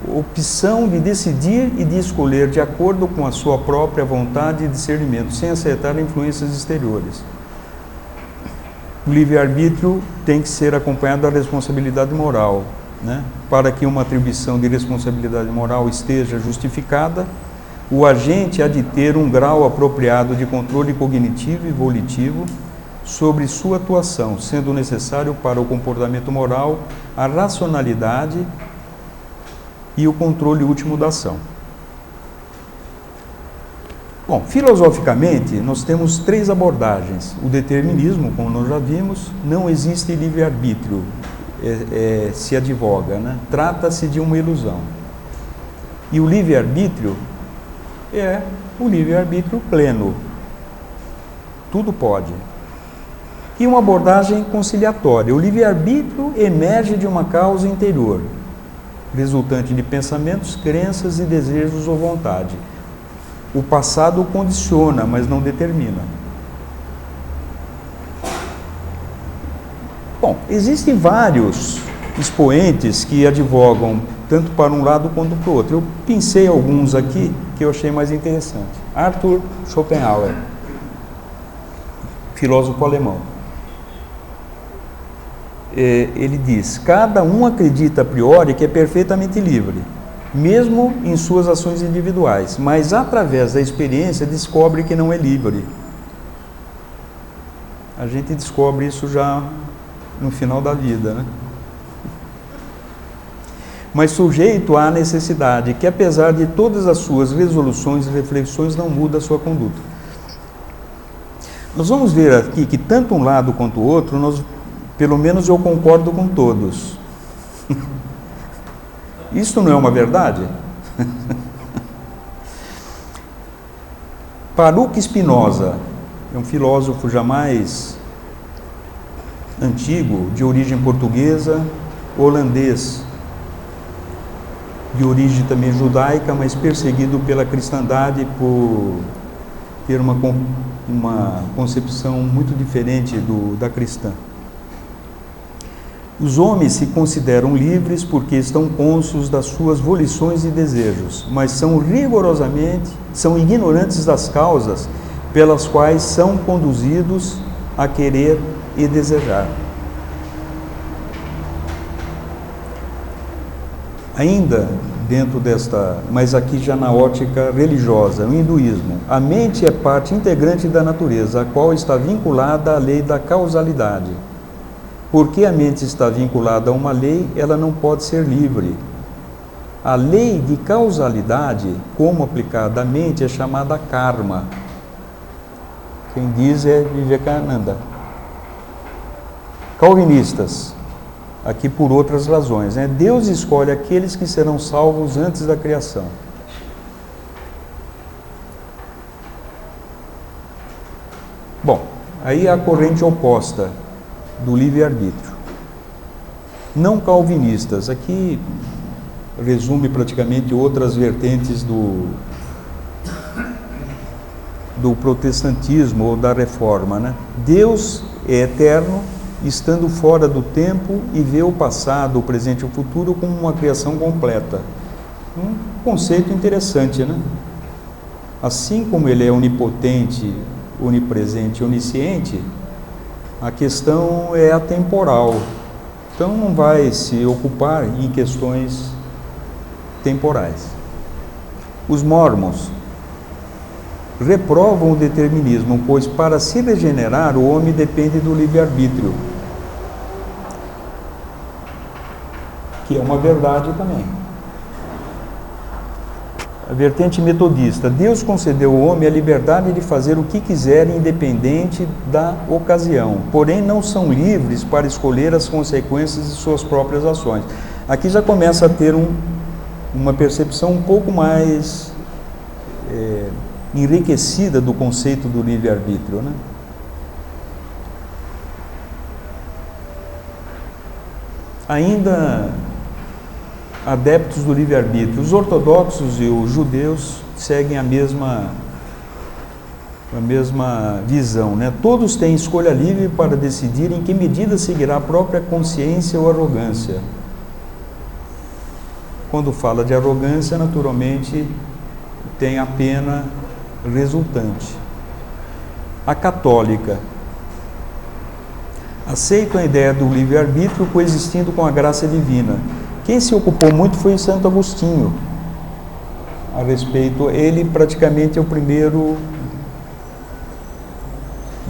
opção de decidir e de escolher de acordo com a sua própria vontade e discernimento, sem aceitar influências exteriores. O livre-arbítrio tem que ser acompanhado da responsabilidade moral, né? Para que uma atribuição de responsabilidade moral esteja justificada, o agente há de ter um grau apropriado de controle cognitivo e volitivo sobre sua atuação, sendo necessário para o comportamento moral a racionalidade e o controle último da ação. Bom, filosoficamente, nós temos 3 abordagens. O determinismo, como nós já vimos, não existe livre-arbítrio, se advoga, né? Trata-se de uma ilusão. E o livre-arbítrio é o livre-arbítrio pleno. Tudo pode. E uma abordagem conciliatória: o livre-arbítrio emerge de uma causa interior, resultante de pensamentos, crenças e desejos ou vontade. O passado o condiciona, mas não determina. Bom, existem vários expoentes que advogam tanto para um lado quanto para o outro. Eu pensei alguns aqui que eu achei mais interessante. Arthur Schopenhauer, filósofo alemão. Ele diz: cada um acredita a priori que é perfeitamente livre, mesmo em suas ações individuais, mas através da experiência descobre que não é livre. A gente descobre isso já no final da vida, né? Mas sujeito à necessidade que, apesar de todas as suas resoluções e reflexões, não muda a sua conduta. Nós vamos ver aqui que tanto um lado quanto o outro, pelo menos eu concordo com todos. Isso não é uma verdade? Baruch Spinoza é um filósofo já mais antigo, de origem portuguesa, holandês, de origem também judaica, mas perseguido pela cristandade por ter uma concepção muito diferente da cristã. Os homens se consideram livres porque estão cônscios das suas volições e desejos, mas são ignorantes das causas pelas quais são conduzidos a querer e desejar. Ainda dentro mas aqui já na ótica religiosa, o hinduísmo, a mente é parte integrante da natureza, a qual está vinculada à lei da causalidade. Porque a mente está vinculada a uma lei, ela não pode ser livre. A lei de causalidade, como aplicada à mente, é chamada karma. Quem diz é Vivekananda. Calvinistas, aqui por outras razões, né? Deus escolhe aqueles que serão salvos antes da criação. Bom, aí a corrente oposta do livre-arbítrio. Não calvinistas, aqui resume praticamente outras vertentes do protestantismo ou da reforma, né? Deus é eterno, estando fora do tempo, e vê o passado, o presente e o futuro como uma criação completa. Um conceito interessante, né? Assim como ele é onipotente, onipresente e onisciente, a questão é atemporal. Então não vai se ocupar em questões temporais. Os mormons reprovam o determinismo, pois para se regenerar o homem depende do livre-arbítrio, que é uma verdade também. A vertente metodista: Deus concedeu ao homem a liberdade de fazer o que quiser, independente da ocasião, porém não são livres para escolher as consequências de suas próprias ações. Aqui já começa a ter uma percepção um pouco mais enriquecida do conceito do livre-arbítrio, né? Ainda adeptos do livre-arbítrio, os ortodoxos e os judeus seguem a mesma visão, né? Todos têm escolha livre para decidir em que medida seguirá a própria consciência ou arrogância. Quando fala de arrogância, naturalmente tem a pena resultante. A católica: aceitam a ideia do livre-arbítrio coexistindo com a graça divina. Quem se ocupou muito foi o Santo Agostinho a respeito. Ele praticamente é o primeiro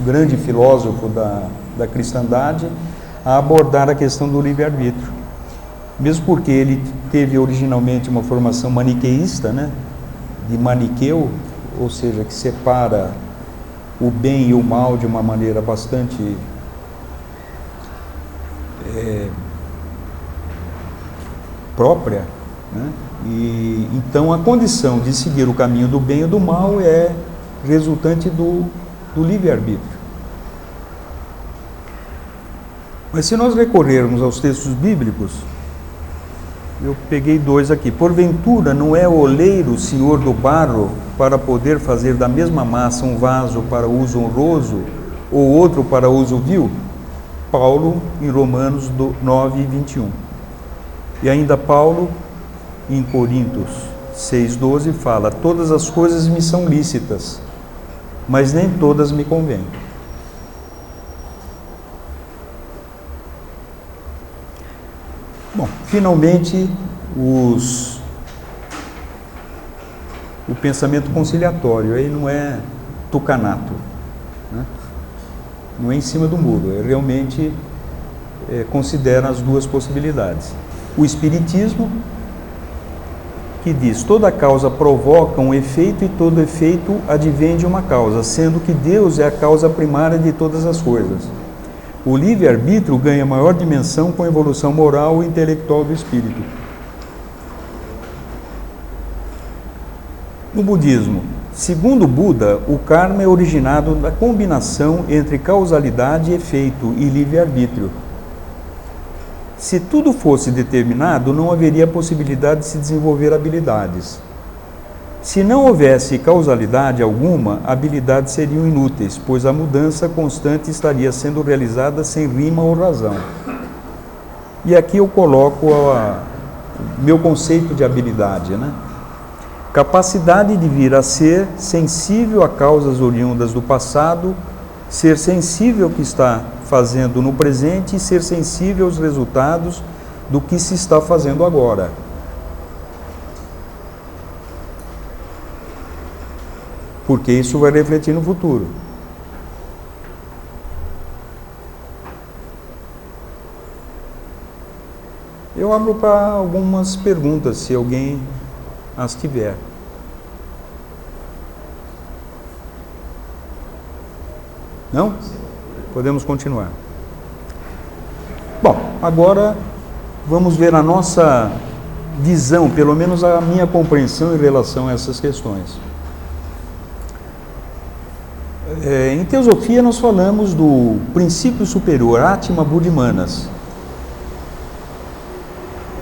grande filósofo da cristandade a abordar a questão do livre-arbítrio. Mesmo porque ele teve originalmente uma formação maniqueísta, né? De maniqueu, ou seja, que separa o bem e o mal de uma maneira bastante própria, né? E então a condição de seguir o caminho do bem e do mal é resultante do livre-arbítrio. Mas se nós recorrermos aos textos bíblicos, eu peguei dois aqui. Porventura não é o oleiro senhor do barro para poder fazer da mesma massa um vaso para uso honroso ou outro para uso vil? Paulo em Romanos 9, 21. E ainda Paulo em Coríntios 6,12 fala: todas as coisas me são lícitas, mas nem todas me convêm. Bom, finalmente o pensamento conciliatório, aí não é tucanato, né? Não é em cima do muro, é realmente considera as duas possibilidades. O Espiritismo, que diz: toda causa provoca um efeito e todo efeito advém de uma causa, sendo que Deus é a causa primária de todas as coisas. O livre-arbítrio ganha maior dimensão com a evolução moral e intelectual do espírito. No budismo, segundo Buda, o karma é originado da combinação entre causalidade e efeito e livre-arbítrio. Se tudo fosse determinado, não haveria possibilidade de se desenvolver habilidades. Se não houvesse causalidade alguma, habilidades seriam inúteis, pois a mudança constante estaria sendo realizada sem rima ou razão. E aqui eu coloco o meu conceito de habilidade, né? Capacidade de vir a ser sensível a causas oriundas do passado, ser sensível ao que está fazendo no presente e ser sensível aos resultados do que se está fazendo agora. Porque isso vai refletir no futuro. Eu abro para algumas perguntas, se alguém as tiver. Não? Podemos continuar. Bom, agora vamos ver a nossa visão, pelo menos a minha compreensão em relação a essas questões. Em teosofia nós falamos do princípio superior, Atma Buddhimanas,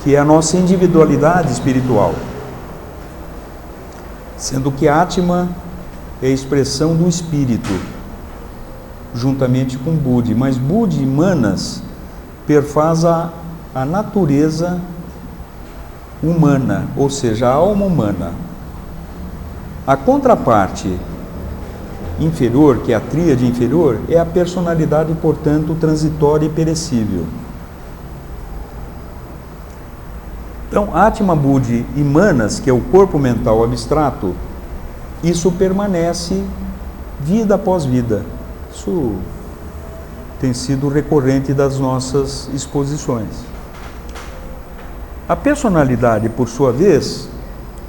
que é a nossa individualidade espiritual, sendo que Atma é a expressão do espírito, juntamente com Buddhi, mas Buddhimanas perfaz a natureza humana, ou seja, a alma humana. A contraparte inferior, que é a tríade inferior, é a personalidade, portanto, transitória e perecível. Então, Atma Buddhi e Manas, que é o corpo mental abstrato, isso permanece vida após vida. Isso tem sido recorrente das nossas exposições. A personalidade, por sua vez,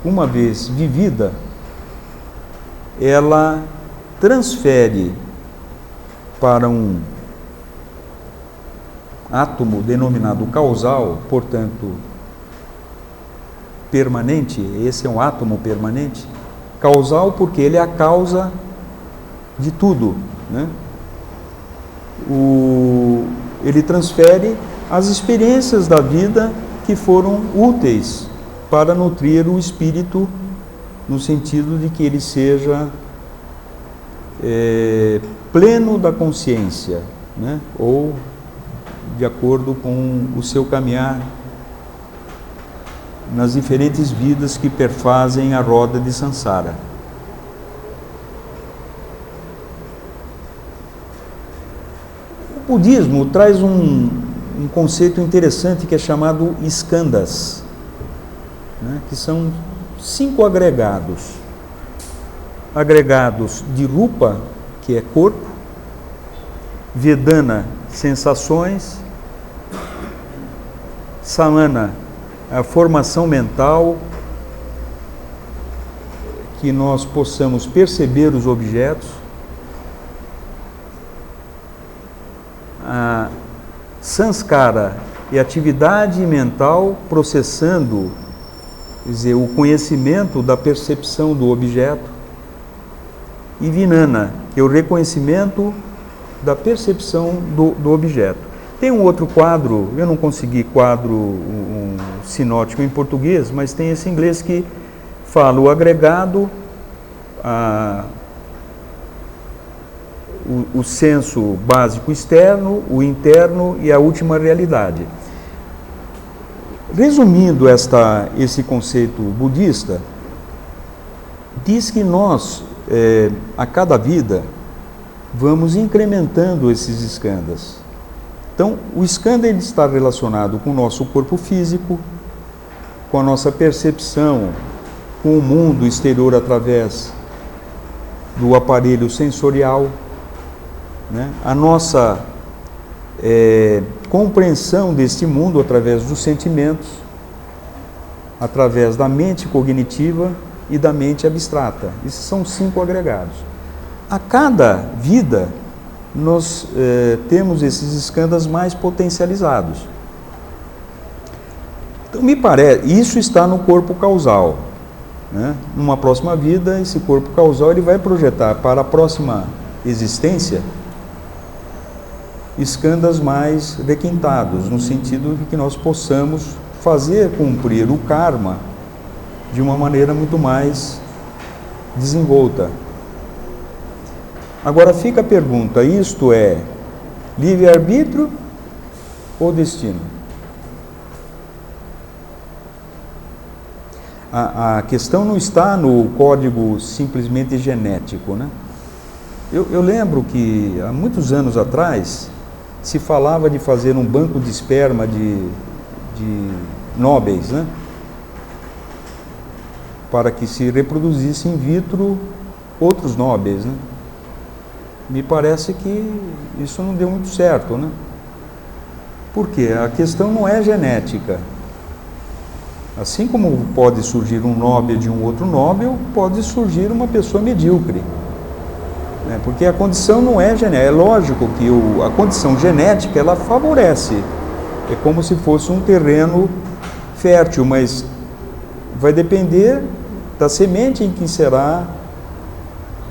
uma vez vivida, ela transfere para um átomo denominado causal, portanto, permanente. Esse é um átomo permanente. Causal porque ele é a causa de tudo, né? Ele transfere as experiências da vida que foram úteis para nutrir o espírito, no sentido de que ele seja pleno da consciência, né? Ou de acordo com o seu caminhar nas diferentes vidas que perfazem a roda de Sansara. O budismo traz um conceito interessante que é chamado skandhas, né? Que são 5 agregados. Agregados de rupa, que é corpo, vedana, sensações, samana, a formação mental, que nós possamos perceber os objetos, a sanskara e atividade mental processando, quer dizer, o conhecimento da percepção do objeto, e vinana, que é o reconhecimento da percepção do objeto. Tem um outro quadro, eu não consegui um sinótico em português, mas tem esse em inglês que fala o agregado, o senso básico externo, o interno e a última realidade. Resumindo esse conceito budista, diz que nós, a cada vida, vamos incrementando esses skandhas. Então, o skandha ele está relacionado com o nosso corpo físico, com a nossa percepção com o mundo exterior através do aparelho sensorial, né? A nossa compreensão deste mundo através dos sentimentos, através da mente cognitiva e da mente abstrata. Esses são 5 agregados. A cada vida, nós temos esses skandhas mais potencializados. Então, me parece, isso está no corpo causal, né? Numa próxima vida, esse corpo causal ele vai projetar para a próxima existência skandhas mais requintados, no sentido de que nós possamos fazer cumprir o karma de uma maneira muito mais desenvolta. Agora fica a pergunta, isto é livre-arbítrio ou destino? A questão não está no código simplesmente genético, né? Eu lembro que há muitos anos atrás se falava de fazer um banco de esperma de nobres, né? Para que se reproduzisse in vitro outros nobres, né? Me parece que isso não deu muito certo, né? Por quê? A questão não é genética. Assim como pode surgir um Nobel de um outro Nobel, pode surgir uma pessoa medíocre. Né? Porque a condição não é genética. É lógico que a condição genética, ela favorece. É como se fosse um terreno fértil, mas vai depender da semente em que será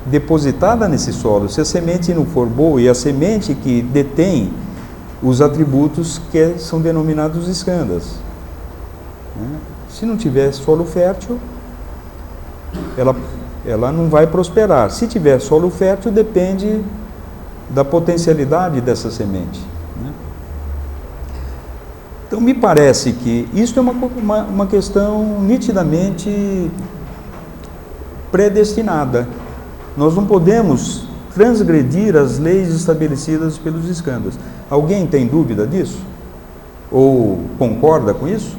depositada nesse solo. Se a semente não for boa e a semente que detém os atributos que são denominados skandhas, né? Se não tiver solo fértil, ela não vai prosperar. Se tiver solo fértil, depende da potencialidade dessa semente, né? Então, me parece que isso é uma questão nitidamente predestinada. Nós não podemos transgredir as leis estabelecidas pelos skandhas. Alguém tem dúvida disso? Ou concorda com isso?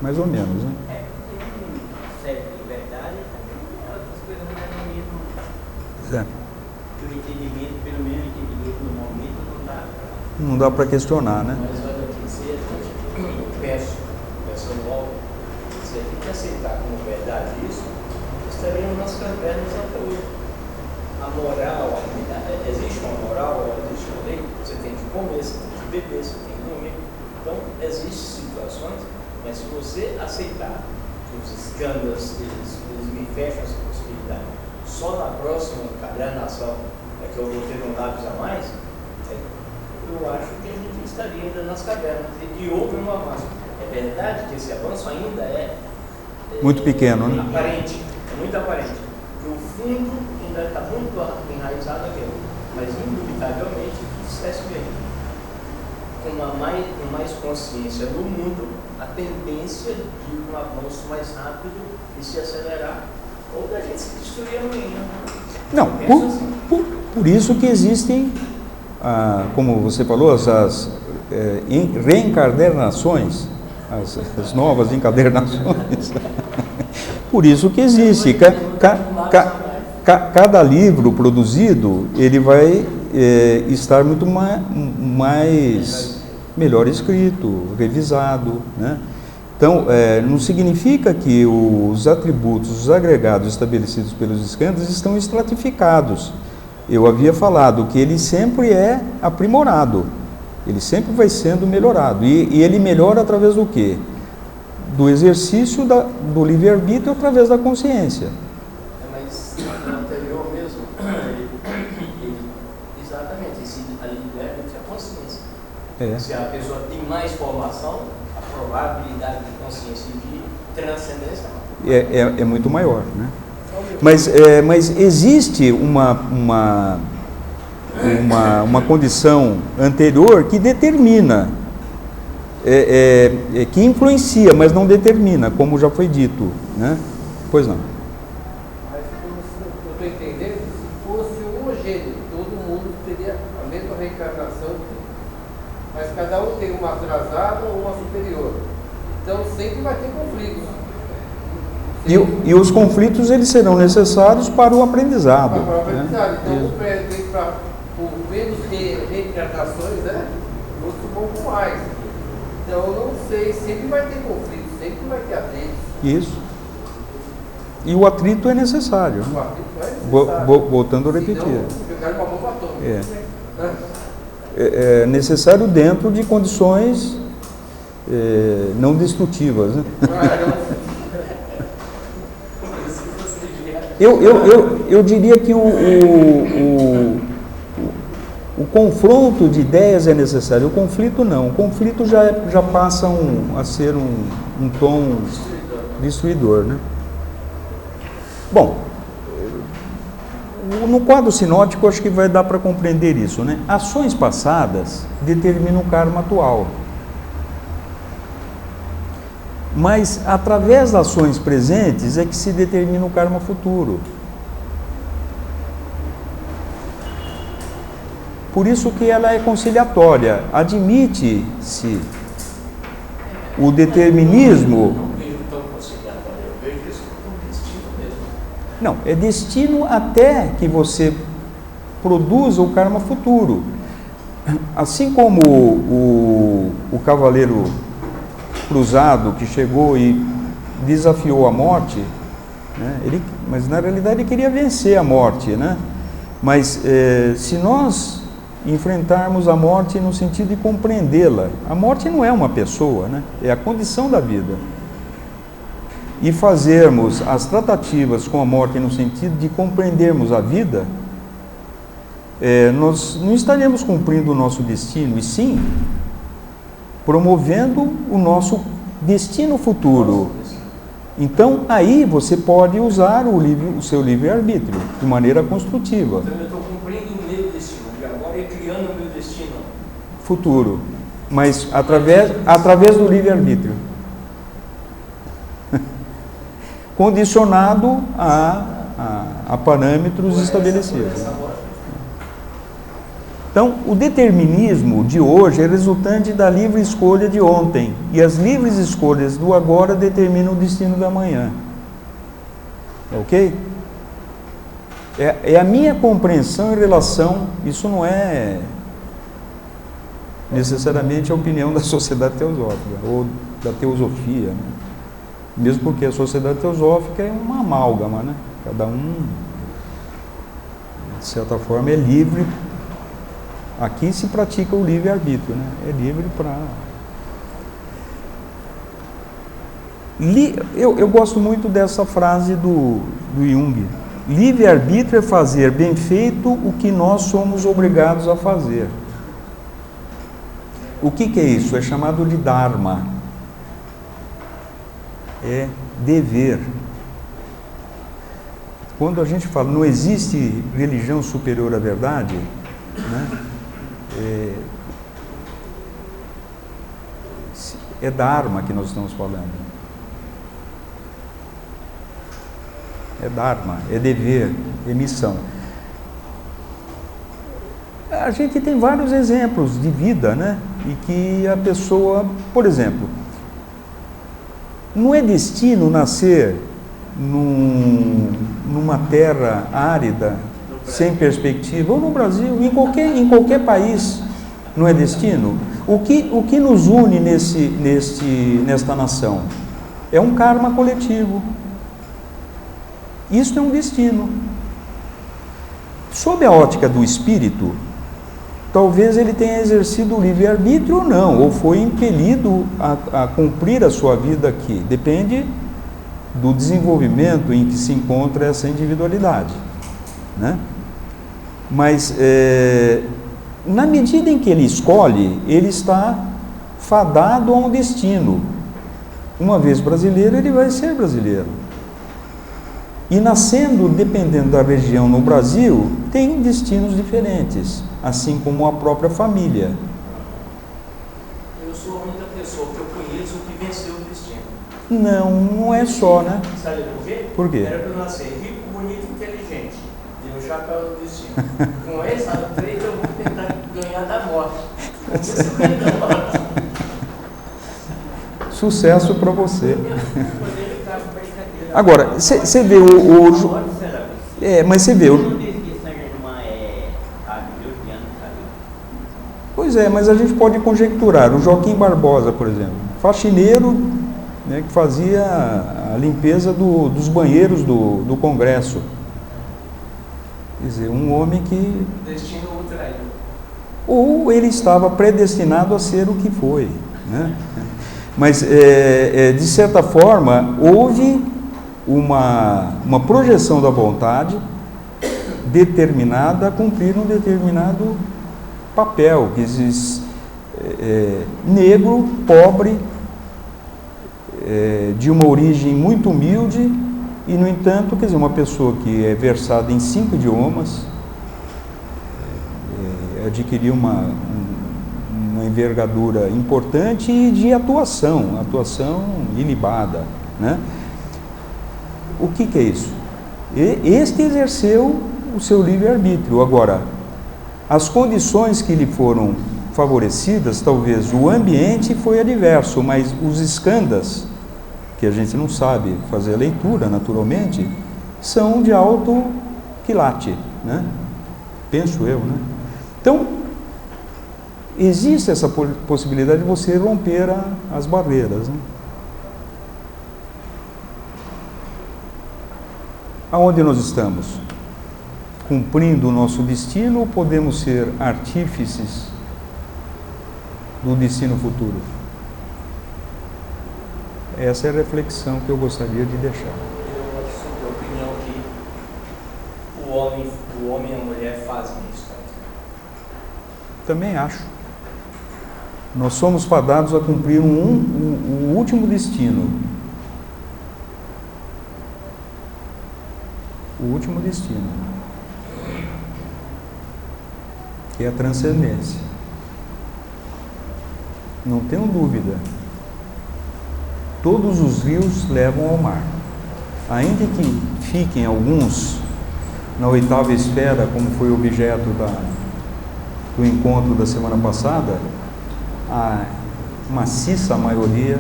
Mais ou menos, né? Certo. Que o entendimento, pelo meu entendimento, no momento, não dá para questionar, né? Mas olha aqui, se a gente peço logo, se a gente aceitar como verdade isso, estaríamos nas cavernas até hoje. A moral, existe uma moral, existe uma lei, você tem que comer, você tem que beber, você tem que dormir. Então, existem situações, mas se você aceitar que os escândalos, eles me fecham essa possibilidade, só na próxima encadernação é que eu vou ter um lápis a mais, eu acho que a gente estaria ainda nas cavernas. E houve um avanço. É verdade que esse avanço ainda é muito pequeno, né? Aparente, é muito aparente. Que o fundo ainda está muito enraizado aquilo. Mas, indubitavelmente, sucesso bem. Com mais consciência no mundo, a tendência de um avanço mais rápido e se acelerar, ou da gente se destruir amanhã. Não, por isso que existem, como você falou, as reencarnações, as novas encadernações. Por isso que existe. Cada livro produzido, ele vai estar muito melhor escrito, revisado, né? Então, não significa que os atributos, os agregados estabelecidos pelos escândalos estão estratificados. Eu havia falado que ele sempre é aprimorado, ele sempre vai sendo melhorado. E ele melhora através do quê? Do exercício do livre-arbítrio através da consciência. Mas no anterior mesmo, exatamente, a livre-arbítrio é a consciência. Se a pessoa tem mais formação, a probabilidade de consciência e de transcendência é muito maior, né? Mas existe uma condição anterior que determina, que influencia, mas não determina, como já foi dito, né? Pois não. Mas eu estou entendendo que se fosse homogêneo, todo mundo teria a mesma reencarnação, mas cada um tem uma atrasada ou uma superior. Então sempre vai ter conflitos. E os conflitos, eles serão necessários para o aprendizado. Para o aprendizado. Né? Então, por menos reencarnações, né? Outros um pouco mais. Então, eu não sei, sempre vai ter conflito, sempre vai ter atritos. Isso. E o atrito é necessário. O atrito é necessário. Voltando a repetir. Senão, jogar uma bomba atômica. É necessário dentro de condições não destrutivas, né? Eu diria que o confronto de ideias é necessário, o conflito não. O conflito já passa a ser um tom destruidor, né? Bom, no quadro sinótico acho que vai dar para compreender isso, né? Ações passadas determinam o karma atual. Mas através das ações presentes é que se determina o karma futuro. Por isso que ela é conciliatória. Admite-se o determinismo. Não vejo tão conciliatório, eu vejo isso como destino mesmo. Não, é destino até que você produza o karma futuro. Assim como o cavaleiro cruzado que chegou e desafiou a morte, né? Mas na realidade ele queria vencer a morte, né? Mas se nós enfrentarmos a morte no sentido de compreendê-la, a morte não é uma pessoa, né? É a condição da vida, e fazermos as tratativas com a morte no sentido de compreendermos a vida, nós não estaremos cumprindo o nosso destino, e sim promovendo o nosso destino futuro. Então, aí você pode usar o seu livre-arbítrio de maneira construtiva. Então, eu estou cumprindo o meu destino, e agora é criando o meu destino futuro, mas através do livre-arbítrio. Condicionado a parâmetros estabelecidos. Então, o determinismo de hoje é resultante da livre escolha de ontem, e as livres escolhas do agora determinam o destino da manhã. Ok? É a minha compreensão em relação, isso não é necessariamente a opinião da sociedade teosófica ou da teosofia, né? Mesmo porque a sociedade teosófica é uma amálgama, né? Cada um, de certa forma, é livre. Aqui se pratica o livre-arbítrio, né? É livre para... Eu gosto muito dessa frase do Jung. Livre-arbítrio é fazer bem feito o que nós somos obrigados a fazer. O que é isso? É chamado de Dharma. É dever. Quando a gente fala, não existe religião superior à verdade, né? É Dharma que nós estamos falando. É Dharma, é dever, é missão. A gente tem vários exemplos de vida, né? E que a pessoa, por exemplo, não é destino nascer numa terra árida, sem perspectiva, ou no Brasil, em qualquer país, não é destino? O que nos une nesta nação? É um karma coletivo. Isso é um destino. Sob a ótica do espírito, talvez ele tenha exercido o livre-arbítrio ou não, ou foi impelido a cumprir a sua vida aqui. Depende do desenvolvimento em que se encontra essa individualidade, né? Mas, na medida em que ele escolhe, ele está fadado a um destino. Uma vez brasileiro, ele vai ser brasileiro. E nascendo, dependendo da região no Brasil, tem destinos diferentes, assim como a própria família. Eu sou a única pessoa que eu conheço que venceu o destino. Não é só, né? Sabe por quê? Por quê? Era para eu nascer rico, bonito e inteligente. Deu um chapéu do destino. Com essa treta eu vou tentar ganhar da morte. Vamos ver se eu ganho da morte. Sucesso para você. Agora, você vê mas você vê Pois é, mas a gente pode conjecturar. O Joaquim Barbosa, por exemplo, faxineiro, né, que fazia a limpeza dos banheiros do Congresso. Quer dizer, um homem que... Destino o traiu. Ou ele estava predestinado a ser o que foi, né? Mas, de certa forma, houve uma projeção da vontade determinada a cumprir um determinado papel, que diz negro, pobre, de uma origem muito humilde, e, no entanto, quer dizer, uma pessoa que é versada em 5 idiomas, adquiriu uma envergadura importante e de atuação ilibada, né? O que é isso? Este exerceu o seu livre-arbítrio. Agora, as condições que lhe foram favorecidas, talvez o ambiente foi adverso, mas os escandas, que a gente não sabe fazer a leitura naturalmente, são de alto quilate, né? Penso eu, né? Então, existe essa possibilidade de você romper as barreiras, né? Aonde nós estamos? Cumprindo o nosso destino ou podemos ser artífices do destino futuro? Essa é a reflexão que eu gostaria de deixar. Eu sou da opinião que o homem e a mulher fazem isso. Também acho. Nós somos fadados a cumprir o último destino. O último destino, que é a transcendência. Não tenho dúvida. Todos os rios levam ao mar. Ainda que fiquem alguns na 8ª esfera, como foi objeto do encontro da semana passada, a maciça maioria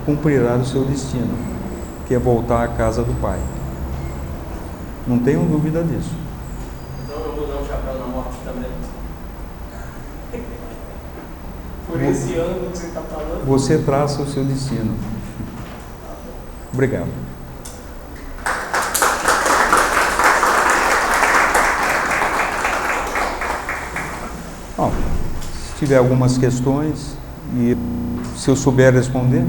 cumprirá o seu destino, que é voltar à casa do Pai. Não tenho dúvida disso. morte também. Por esse ângulo que você está falando. Você traça o seu destino. Obrigado. Bom, se tiver algumas questões e se eu souber responder,